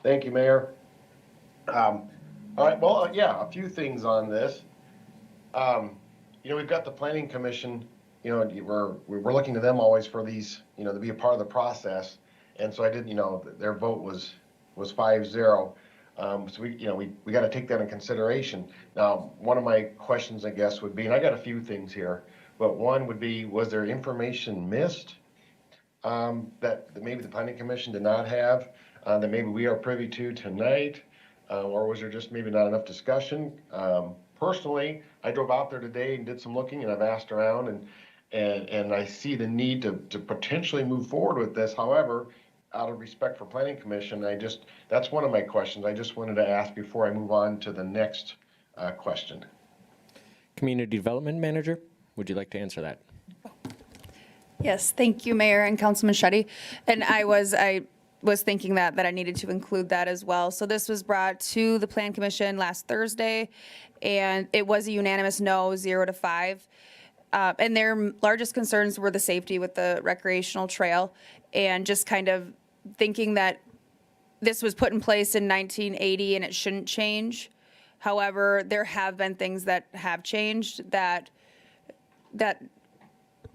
Thank you, Mayor. All right, well, yeah, a few things on this. You know, we've got the Planning Commission, you know, we're looking to them always for these, you know, to be a part of the process. And so I did, you know, their vote was 5-0. So we, you know, we got to take that in consideration. Now, one of my questions, I guess, would be, and I got a few things here, but one would be, was there information missed that maybe the Planning Commission did not have, that maybe we are privy to tonight? Or was there just maybe not enough discussion? Personally, I drove out there today and did some looking, and I've asked around, and I see the need to potentially move forward with this. However, out of respect for Planning Commission, that's one of my questions. I just wanted to ask before I move on to the next question. Community Development Manager, would you like to answer that? Yes, thank you, Mayor and Councilman Schutte. And I was thinking that I needed to include that as well. So this was brought to the Plan Commission last Thursday, and it was a unanimous no, 0-5. And their largest concerns were the safety with the recreational trail, and just kind of thinking that this was put in place in 1980 and it shouldn't change. However, there have been things that have changed that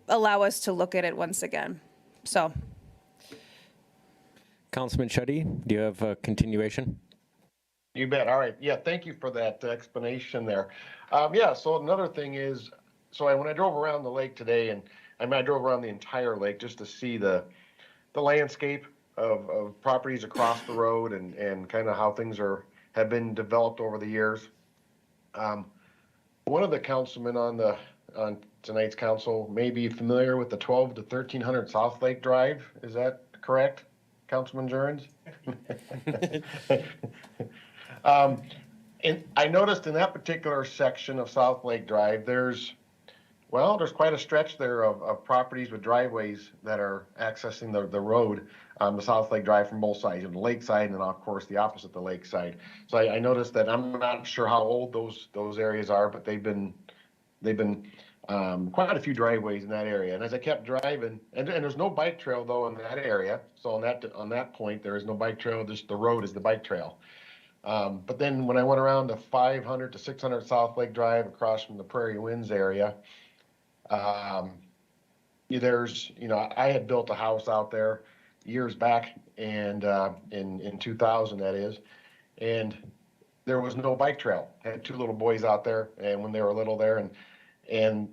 allow us to look at it once again. So. Councilman Schutte, do you have a continuation? You bet. All right. Yeah, thank you for that explanation there. Yeah, so another thing is, when I drove around the lake today, and I drove around the entire lake just to see the landscape of properties across the road and kind of how things have been developed over the years. One of the councilmen on tonight's council may be familiar with the 12 to 1300 South Lake Drive. Is that correct, Councilman Jurgens? And I noticed in that particular section of South Lake Drive, there's quite a stretch there of properties with driveways that are accessing the road, the South Lake Drive from both sides, the lake side and then of course the opposite, the lake side. So I noticed that. I'm not sure how old those areas are, but they've been quite a few driveways in that area. And as I kept driving, and there's no bike trail though in that area. So on that point, there is no bike trail. Just the road is the bike trail. But then when I went around the 500 to 600 South Lake Drive across from the Prairie Winds area, I had built a house out there years back, and in 2000 that is, and there was no bike trail. I had two little boys out there, and when they were little there, and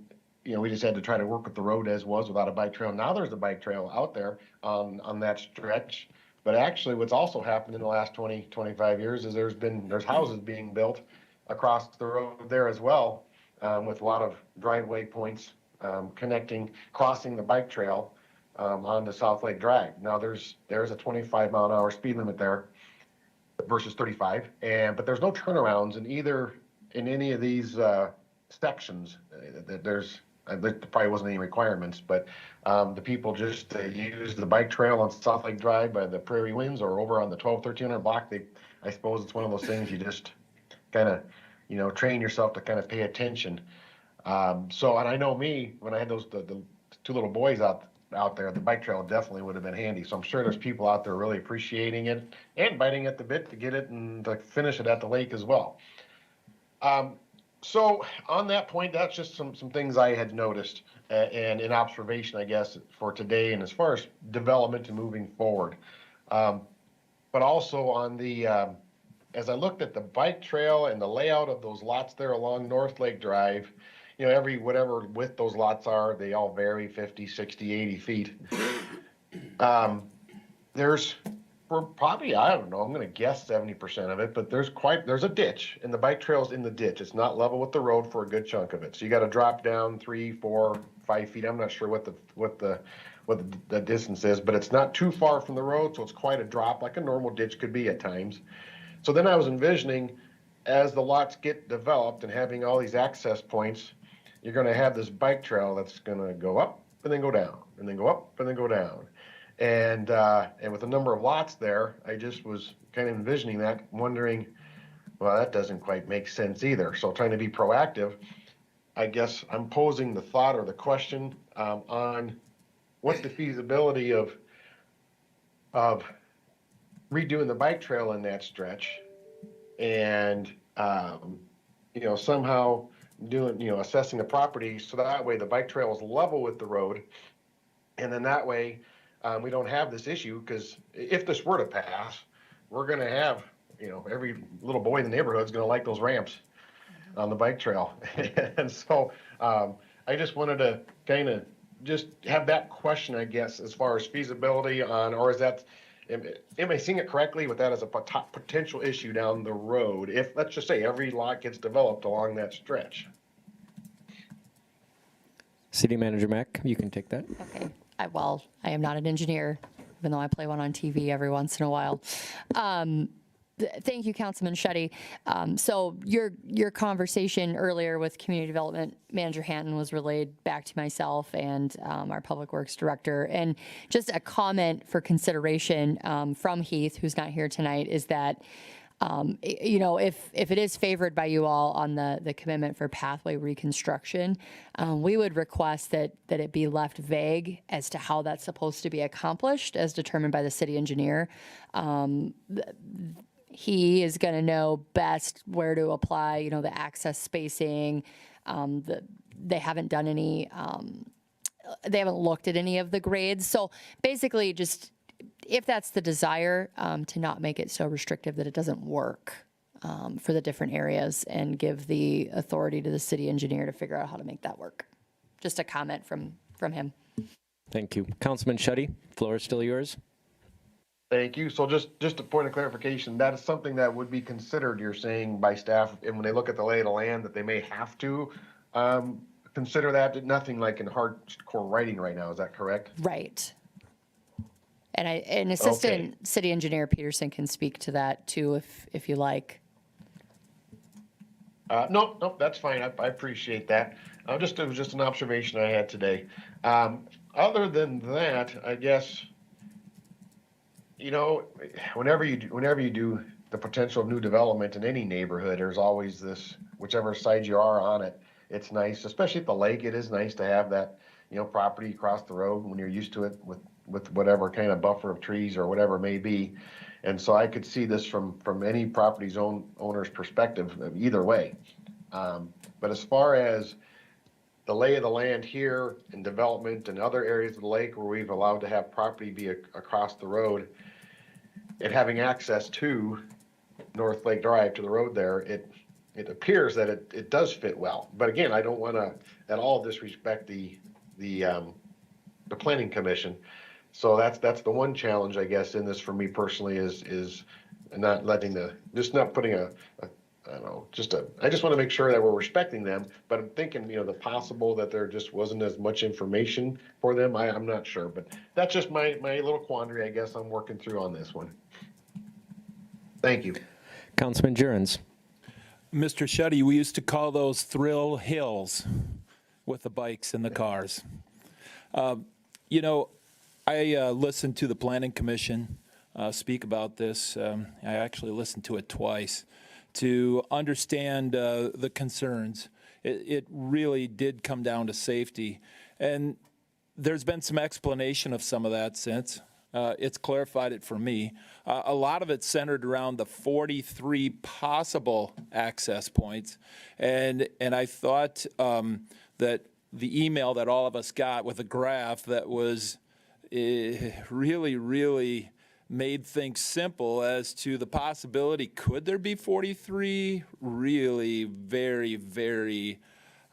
we just had to try to work with the road as was without a bike trail. Now there's a bike trail out there on that stretch. But actually what's also happened in the last 20, 25 years is there's houses being built across the road there as well, with a lot of driveway points crossing the bike trail onto South Lake Drive. Now there's a 25-mile-an-hour speed limit there versus 35, but there's no turnarounds in any of these sections. There probably wasn't any requirements, but the people just use the bike trail on South Lake Drive by the Prairie Winds or over on the 1300 block. I suppose it's one of those things you just kind of, train yourself to kind of pay attention. And I know me, when I had the two little boys out there, the bike trail definitely would have been handy. So I'm sure there's people out there really appreciating it and biting at the bit to get it and to finish it at the lake as well. So on that point, that's just some things I had noticed and in observation, I guess, for today and as far as development and moving forward. But also on as I looked at the bike trail and the layout of those lots there along North Lake Drive, whatever width those lots are, they all vary 50, 60, 80 feet. We're probably, I don't know, I'm going to guess 70% of it, but there's a ditch, and the bike trail's in the ditch. It's not level with the road for a good chunk of it. So you got to drop down 3, 4, 5 feet. I'm not sure what the distance is, but it's not too far from the road, so it's quite a drop, like a normal ditch could be at times. So then I was envisioning, as the lots get developed and having all these access points, you're going to have this bike trail that's going to go up and then go down, and then go up and then go down. And with a number of lots there, I just was kind of envisioning that, wondering, well, that doesn't quite make sense either. So trying to be proactive, I guess I'm posing the thought or the question on what's the feasibility of redoing the bike trail in that stretch, and somehow assessing the property so that way the bike trail is level with the road, and then that way. We don't have this issue, because if this were to pass, we're going to have, every little boy in the neighborhood is going to like those ramps on the bike trail. And so I just wanted to kind of just have that question, I guess, as far as feasibility or am I seeing it correctly with that as a potential issue down the road if, let's just say, every lot gets developed along that stretch? City Manager Mack, you can take that. Okay. I am not an engineer, even though I play one on TV every once in a while. Thank you, Councilman Shetty. So your conversation earlier with Community Development Manager Hanton was relayed back to myself and our Public Works Director. And just a comment for consideration from Heath, who's not here tonight, is that if it is favored by you all on the commitment for pathway reconstruction, we would request that it be left vague as to how that's supposed to be accomplished as determined by the city engineer. He is going to know best where to apply, the access spacing. They haven't done any, they haven't looked at any of the grades. So basically just, if that's the desire, to not make it so restrictive that it doesn't work for the different areas, and give the authority to the city engineer to figure out how to make that work. Just a comment from him. Thank you. Councilman Shetty, floor is still yours. Thank you. So just a point of clarification, that is something that would be considered, you're saying, by staff, and when they look at the lay of the land, that they may have to consider that? Nothing like in hardcore writing right now, is that correct? Right. And Assistant City Engineer Peterson can speak to that too, if you like. No, that's fine. I appreciate that. It was just an observation I had today. Other than that, I guess, whenever you do the potential of new development in any neighborhood, there's always this, whichever side you are on it, it's nice, especially at the lake. It is nice to have that, property across the road when you're used to it with whatever kind of buffer of trees or whatever it may be. And so I could see this from any property's owner's perspective, either way. But as far as the lay of the land here and development and other areas of the lake where we've allowed to have property be across the road and having access to North Lake Drive, to the road there, it appears that it does fit well. But again, I don't want to at all disrespect the planning commission. So that's the one challenge, I guess, in this for me personally is not letting not putting I just want to make sure that we're respecting them, but I'm thinking, the possible that there just wasn't as much information for them. I'm not sure, but that's just my little quandary, I guess, I'm working through on this one. Thank you. Councilman Jurens. Mr. Shetty, we used to call those thrill hills with the bikes and the cars. I listened to the Planning Commission speak about this. I actually listened to it twice to understand the concerns. It really did come down to safety. And there's been some explanation of some of that since. It's clarified it for me. A lot of it's centered around the 43 possible access points. And I thought that the email that all of us got with a graph that was really, really made things simple as to the possibility, could there be 43? Really very, very,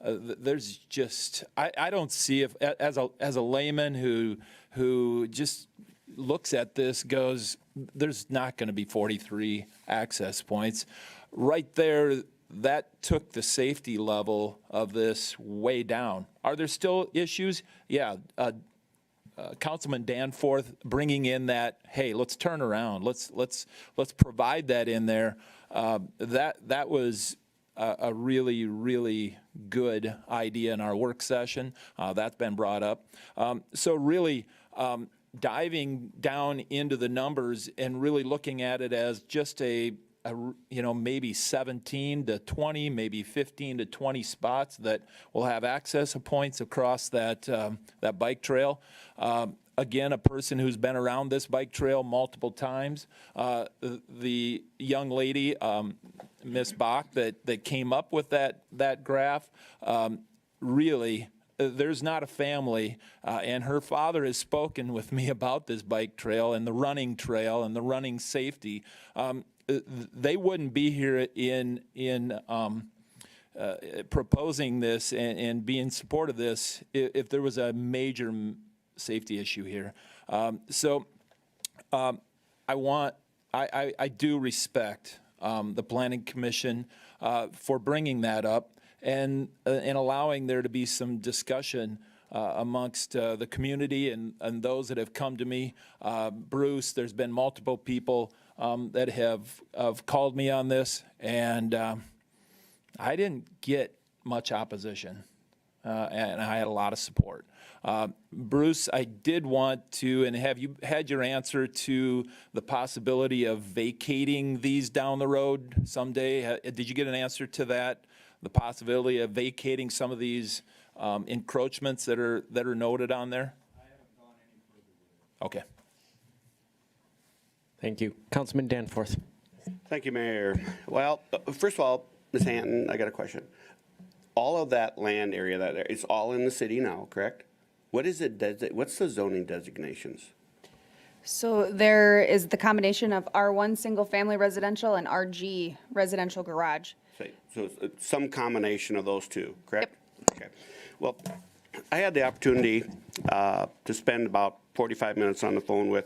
there's just, I don't see if, as a layman who just looks at this goes, there's not going to be 43 access points. Right there, that took the safety level of this way down. Are there still issues? Yeah. Councilman Danforth bringing in that, hey, let's turn around. Let's provide that in there. That was a really, really good idea in our work session. That's been brought up. So really diving down into the numbers and really looking at it as just maybe 17 to 20, maybe 15 to 20 spots that will have access points across that bike trail. Again, a person who's been around this bike trail multiple times, the young lady, Miss Bach, that came up with that graph, really, there's not a family, and her father has spoken with me about this bike trail and the running trail and the running safety. They wouldn't be here in proposing this and be in support of this if there was a major safety issue here. I do respect the Planning Commission for bringing that up and allowing there to be some discussion amongst the community and those that have come to me. Bruce, there's been multiple people that have called me on this, and I didn't get much opposition, and I had a lot of support. Bruce, I did want to, and have you had your answer to the possibility of vacating these down the road someday? Did you get an answer to that? The possibility of vacating some of these encroachments that are noted on there? I haven't gone any further with it. Okay. Thank you. Councilman Danforth. Thank you, Mayor. Well, first of all, Ms. Hanton, I got a question. All of that land area, it's all in the city now, correct? What's the zoning designations? So there is the combination of R1 single family residential and RG residential garage. So it's some combination of those two, correct? Yep. Okay. Well, I had the opportunity to spend about 45 minutes on the phone with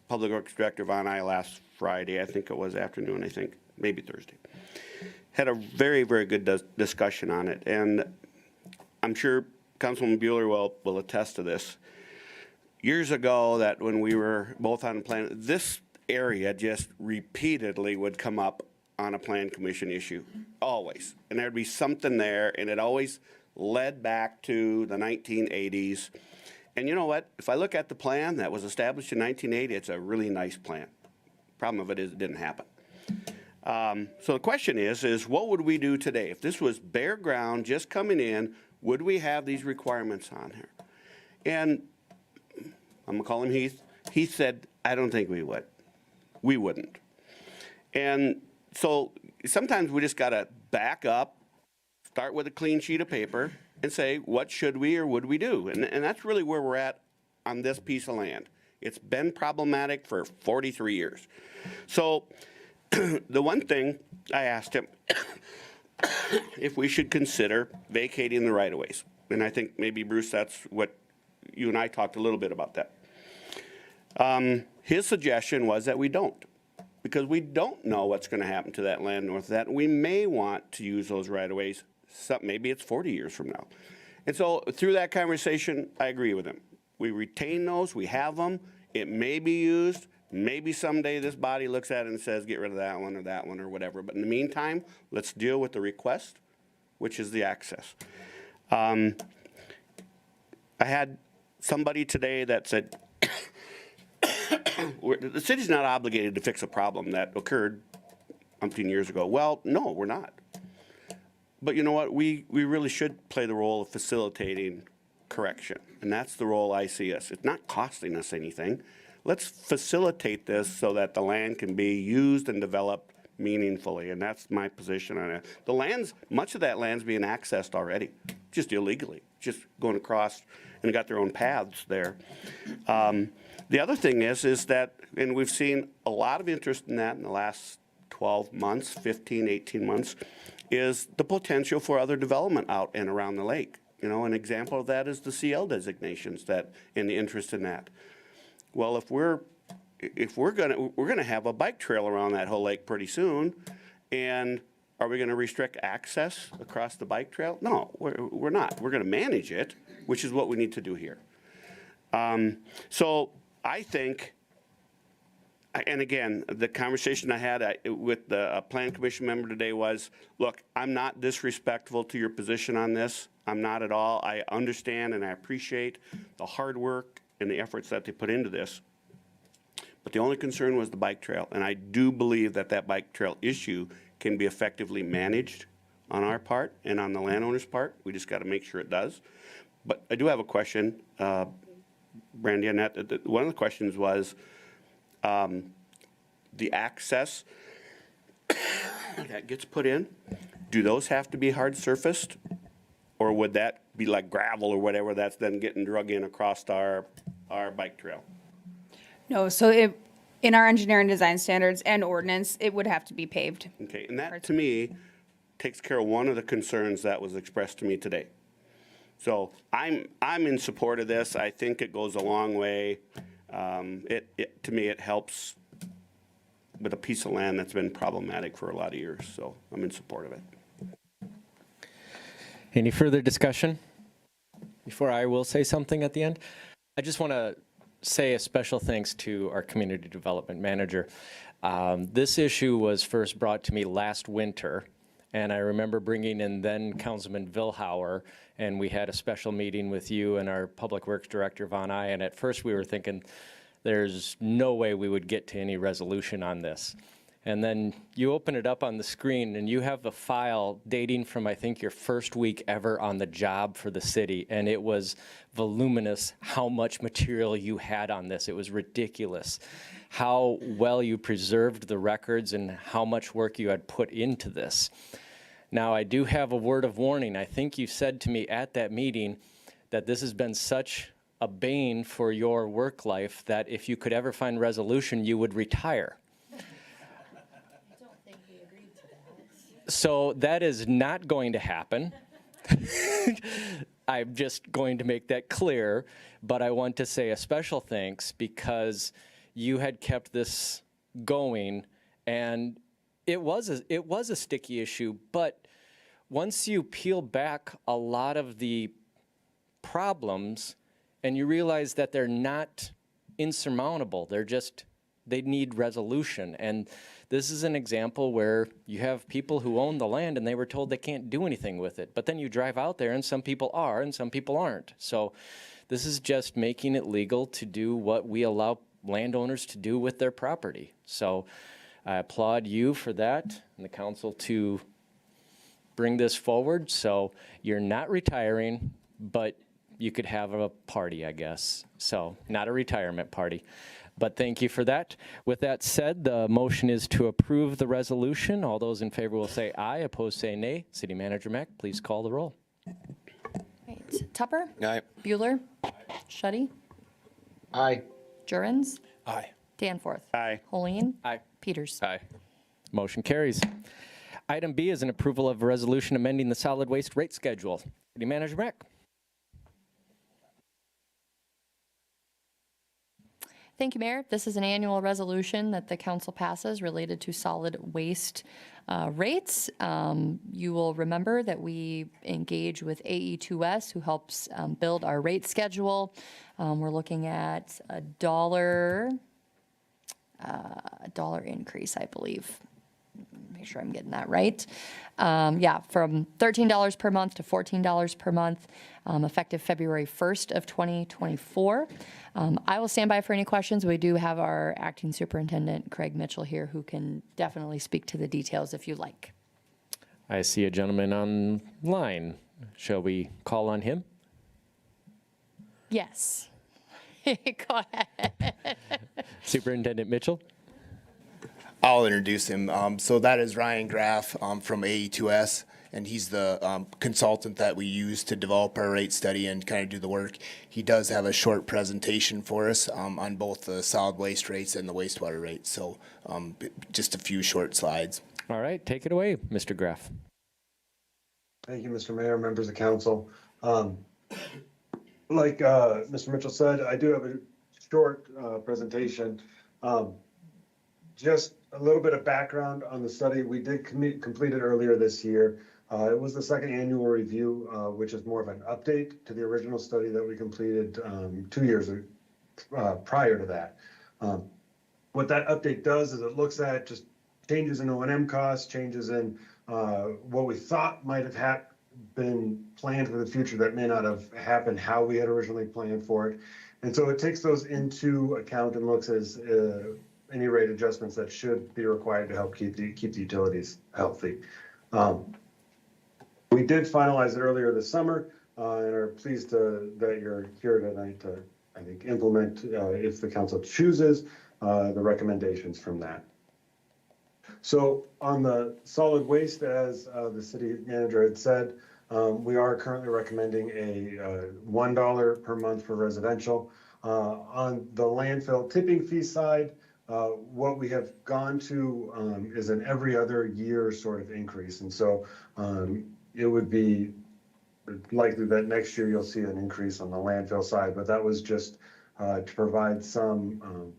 Public Works Director Von Eye last Friday. I think it was afternoon, maybe Thursday. Had a very, very good discussion on it. And I'm sure Councilman Bueller will attest to this. Years ago, that when we were both on the plan, this area just repeatedly would come up on a plan commission issue, always. And there'd be something there, and it always led back to the 1980s. And you know what? If I look at the plan that was established in 1980, it's a really nice plan. Problem of it is it didn't happen. So the question is what would we do today? If this was bare ground, just coming in, would we have these requirements on here? And I'm gonna call him Heath. Heath said, I don't think we would. We wouldn't. And so sometimes we just gotta back up, start with a clean sheet of paper and say, what should we or would we do? And that's really where we're at on this piece of land. It's been problematic for 43 years. So the one thing I asked him, if we should consider vacating the right-of-ways. And I think maybe, Bruce, that's what you and I talked a little bit about that. His suggestion was that we don't, because we don't know what's going to happen to that land north of that. We may want to use those right-of-ways. Maybe it's 40 years from now. And so through that conversation, I agree with him. We retain those, we have them, it may be used. Maybe someday this body looks at it and says, get rid of that one or whatever. But in the meantime, let's deal with the request, which is the access. I had somebody today that said, the city's not obligated to fix a problem that occurred umpteen years ago. Well, no, we're not. But you know what? We really should play the role of facilitating correction. And that's the role I see us. It's not costing us anything. Let's facilitate this so that the land can be used and developed meaningfully, and that's my position on it. The land's, much of that land's being accessed already, just illegally, just going across and got their own paths there. The other thing is that, and we've seen a lot of interest in that in the last 12 months, 15, 18 months, is the potential for other development out and around the lake. You know, an example of that is the CL designations that, and the interest in that. Well, if we're gonna have a bike trail around that whole lake pretty soon, and are we gonna restrict access across the bike trail? No, we're not. We're gonna manage it, which is what we need to do here. So I think, and again, the conversation I had with the Plan Commission member today was, look, I'm not disrespectful to your position on this. I'm not at all. I understand and I appreciate the hard work and the efforts that they put into this. But the only concern was the bike trail. And I do believe that that bike trail issue can be effectively managed on our part and on the landowner's part. We just got to make sure it does. But I do have a question, Brandy, on that. One of the questions was the access that gets put in. Do those have to be hard surfaced? Or would that be like gravel or whatever that's then getting drug in across our bike trail? No, so in our engineering design standards and ordinance, it would have to be paved. Okay, and that to me takes care of one of the concerns that was expressed to me today. So I'm in support of this. I think it goes a long way. To me, it helps with a piece of land that's been problematic for a lot of years. So I'm in support of it. Any further discussion before I will say something at the end? I just want to say a special thanks to our community development manager. This issue was first brought to me last winter, and I remember bringing in then Councilman Vilhauer, and we had a special meeting with you and our Public Works Director, Von Eye, and at first we were thinking there's no way we would get to any resolution on this. And then you open it up on the screen and you have a file dating from, I think, your first week ever on the job for the city. And it was voluminous how much material you had on this. It was ridiculous how well you preserved the records and how much work you had put into this. Now, I do have a word of warning. I think you said to me at that meeting that this has been such a bane for your work life that if you could ever find resolution, you would retire. So that is not going to happen. I'm just going to make that clear, but I want to say a special thanks because you had kept this going, and it was a sticky issue, but once you peel back a lot of the problems and you realize that they're not insurmountable, they need resolution. And this is an example where you have people who own the land and they were told they can't do anything with it. But then you drive out there and some people are and some people aren't. So this is just making it legal to do what we allow landowners to do with their property. So I applaud you for that and the council to bring this forward. So you're not retiring, but you could have a party, I guess. So not a retirement party. But thank you for that. With that said, the motion is to approve the resolution. All those in favor will say aye, opposed say nay. City Manager Mack, please call the roll. Right. Tupper? Aye. Bueller? Shetty? Aye. Jurens? Aye. Danforth? Aye. Helene? Aye. Peters? Aye. Motion carries. Item B is an approval of a resolution amending the solid waste rate schedule. City Manager Mack. Thank you, Mayor. This is an annual resolution that the council passes related to solid waste rates. You will remember that we engage with AE2S, who helps build our rate schedule. We're looking at a dollar increase, I believe. Make sure I'm getting that right. Yeah, from $13 per month to $14 per month, effective February 1st of 2024. I will stand by for any questions. We do have our acting superintendent, Craig Mitchell, here, who can definitely speak to the details if you like. I see a gentleman online. Shall we call on him? Yes. Go ahead. Superintendent Mitchell? I'll introduce him. So that is Ryan Graff from AE2S, and he's the consultant that we use to develop our rate study and kind of do the work. He does have a short presentation for us on both the solid waste rates and the wastewater rates. So just a few short slides. All right, take it away, Mr. Graff. Thank you, Mr. Mayor, members of council. Like Mr. Mitchell said, I do have a short presentation. Just a little bit of background on the study. We did complete it earlier this year. It was the second annual review, which is more of an update to the original study that we completed 2 years prior to that. What that update does is it looks at just changes in O&M costs, changes in what we thought might have been planned for the future that may not have happened how we had originally planned for it. And so it takes those into account and looks at any rate adjustments that should be required to help keep the utilities healthy. We did finalize it earlier this summer and are pleased that you're here tonight to, I think, implement, if the council chooses, the recommendations from that. So on the solid waste, as the city manager had said, we are currently recommending a $1 per month for residential. On the landfill tipping fee side, what we have gone to is an every other year sort of increase. And so it would be likely that next year you'll see an increase on the landfill side, but that was just to provide some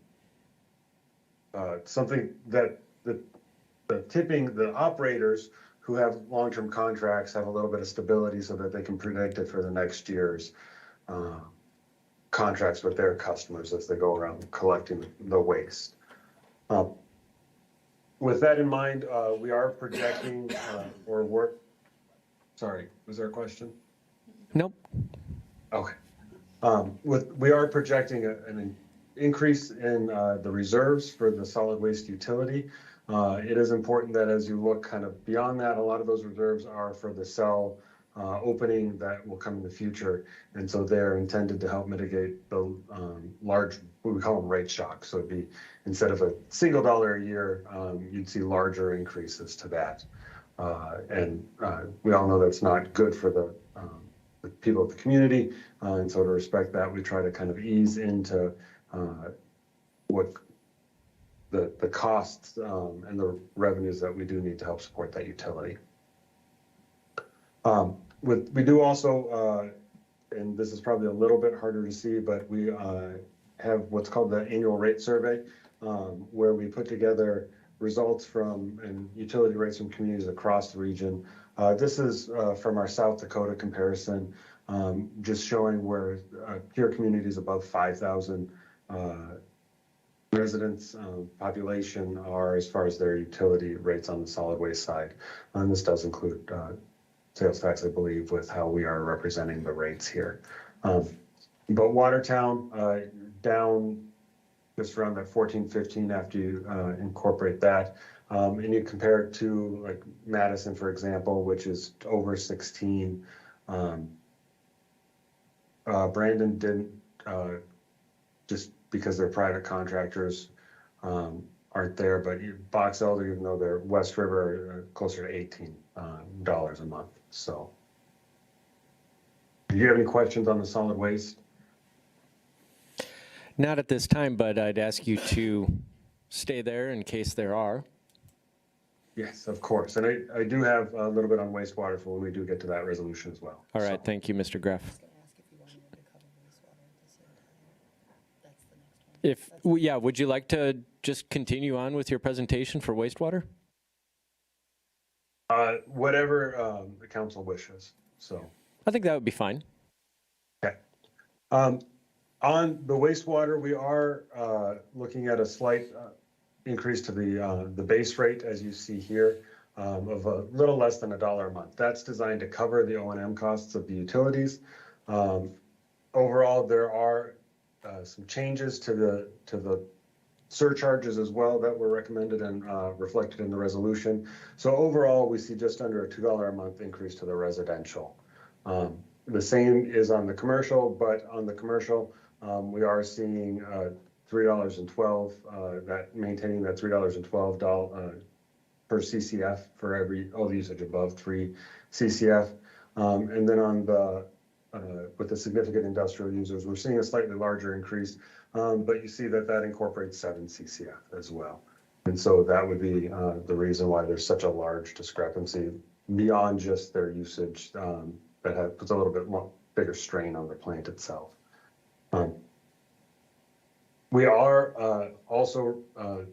something that the tipping, the operators who have long-term contracts have a little bit of stability so that they can predict it for the next year's contracts with their customers as they go around collecting the waste. With that in mind, we are projecting sorry, was there a question? Nope. Okay. We are projecting an increase in the reserves for the solid waste utility. It is important that as you look kind of beyond that, a lot of those reserves are for the cell opening that will come in the future. And so they're intended to help mitigate the large, what we call them rate shocks. So it'd be, instead of a single dollar a year, you'd see larger increases to that. And we all know that's not good for the people of the community. And so to respect that, we try to kind of ease into what the costs and the revenues that we do need to help support that utility. We do also, and this is probably a little bit harder to see, but we have what's called the annual rate survey, where we put together results from and utility rates from communities across the region. This is from our South Dakota comparison, just showing where peer communities above 5,000 residents population are as far as their utility rates on the solid waste side. And this does include sales tax, I believe, with how we are representing the rates here. But Watertown down just around that 14, 15 after you incorporate that. And you compare it to like Madison, for example, which is over 16. Brandon didn't, just because they're private contractors, aren't there, but Box Elder, even though they're West River, are closer to $18 a month. So, do you have any questions on the solid waste? Not at this time, but I'd ask you to stay there in case there are. Yes, of course. And I do have a little bit on wastewater for when we do get to that resolution as well. All right, thank you, Mr. Graff. Yeah, would you like to just continue on with your presentation for wastewater? Whatever the council wishes, so. I think that would be fine. Okay. On the wastewater, we are looking at a slight increase to the base rate, as you see here, of a little less than $1 a month. That's designed to cover the O&M costs of the utilities. Overall, there are some changes to the surcharges as well that were recommended and reflected in the resolution. So overall, we see just under a $2 a month increase to the residential. The same is on the commercial, but on the commercial, we are seeing $3.12, that maintaining that $3.12 per CCF for all the usage above 3 CCF. And then on the with the significant industrial users, we're seeing a slightly larger increase, but you see that incorporates 7 CCF as well. And so that would be the reason why there's such a large discrepancy beyond just their usage that puts a little bit more bigger strain on the plant itself. We are also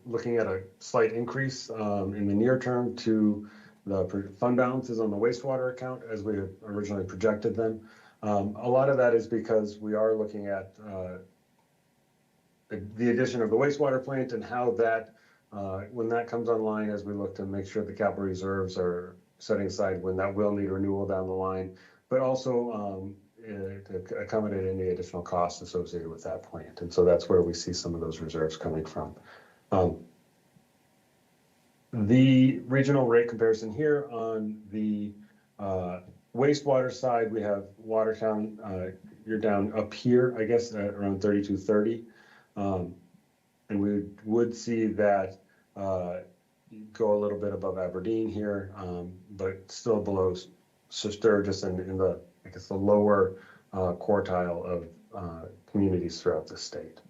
looking at a slight increase in the near term to the fund balances on the wastewater account as we had originally projected them. A lot of that is because we are looking at the addition of the wastewater plant and how that, when that comes online, as we look to make sure the capital reserves are setting aside when that will need renewal down the line, but also to accommodate any additional costs associated with that plant. And so that's where we see some of those reserves coming from. The regional rate comparison here on the wastewater side, we have Watertown, you're down up here, I guess, at around 3230. And we would see that go a little bit above Aberdeen here, but still below Sturgis and in the, I guess, the lower quartile of communities throughout the state.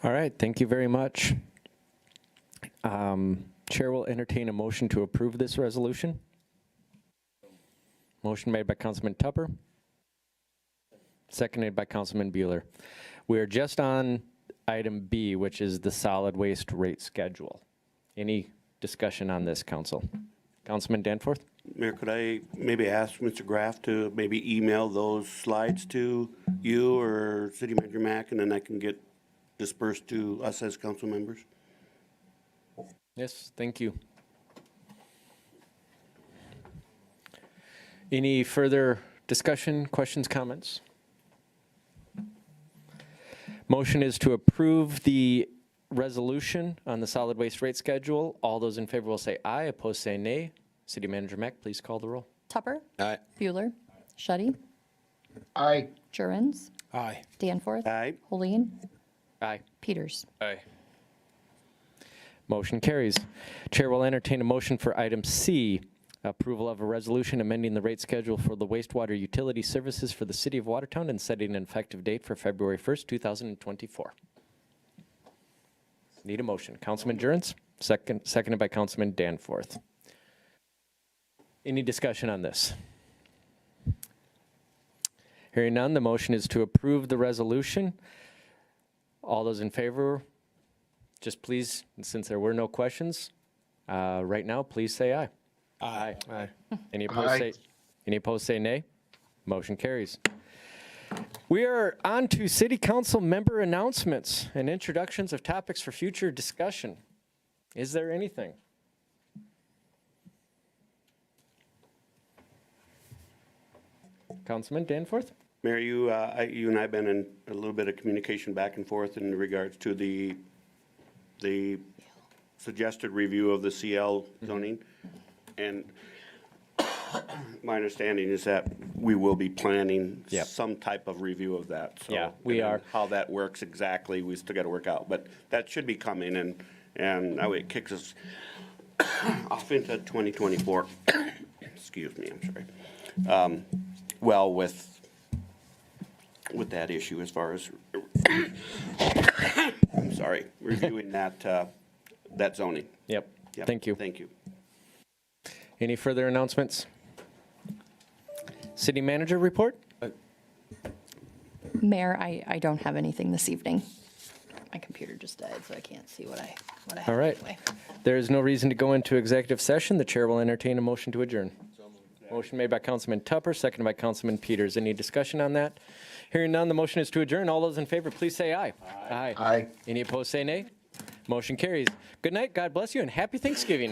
All right, thank you very much. Chair will entertain a motion to approve this resolution. Motion made by Councilman Tupper, seconded by Councilman Bueller. We are just on item B, which is the solid waste rate schedule. Any discussion on this, council? Councilman Danforth? Mayor, could I maybe ask Mr. Graff to maybe email those slides to you or City Manager Mack, and then I can get dispersed to us as council members? Yes, thank you. Any further discussion, questions, comments? Motion is to approve the resolution on the solid waste rate schedule. All those in favor will say aye, opposed say nay. City Manager Mack, please call the roll. Tupper? Aye. Bueller? Shetty? Aye. Jurens? Aye. Danforth? Aye. Helene? Aye. Peters? Aye. Motion carries. Chair will entertain a motion for item C, approval of a resolution amending the rate schedule for the wastewater utility services for the city of Watertown and setting an effective date for February 1st, 2024. Need a motion. Councilman Jurens, seconded by Councilman Danforth. Any discussion on this? Hearing none, the motion is to approve the resolution. All those in favor, just please, since there were no questions, right now, please say aye. Aye. Aye. Any opposed say nay. Motion carries. We are on to city council member announcements and introductions of topics for future discussion. Is there anything? Councilman Danforth? Mayor, you and I have been in a little bit of communication back and forth in regards to the suggested review of the CL zoning. And my understanding is that we will be planning Yep. some type of review of that. So, Yeah, we and then are. How that works exactly, we still got to work out, but that should be coming, and that way it kicks us off into 2024. Excuse me, I'm sorry. Well, with that issue as far as, I'm sorry, reviewing that zoning. Yep. Yep, Thank you. Thank you. Any further announcements? City manager report? Mayor, I don't have anything this evening. My computer just died, so I can't see what I have. All right. anyway. There is no reason to go into executive session. The chair will entertain a motion to adjourn. Motion made by Councilman Tupper, seconded by Councilman Peters. Any discussion on that? Hearing none, the motion is to adjourn. All those in favor, please say aye. Aye. Aye. Any opposed, say nay. Motion carries. Good night, God bless you, and happy Thanksgiving,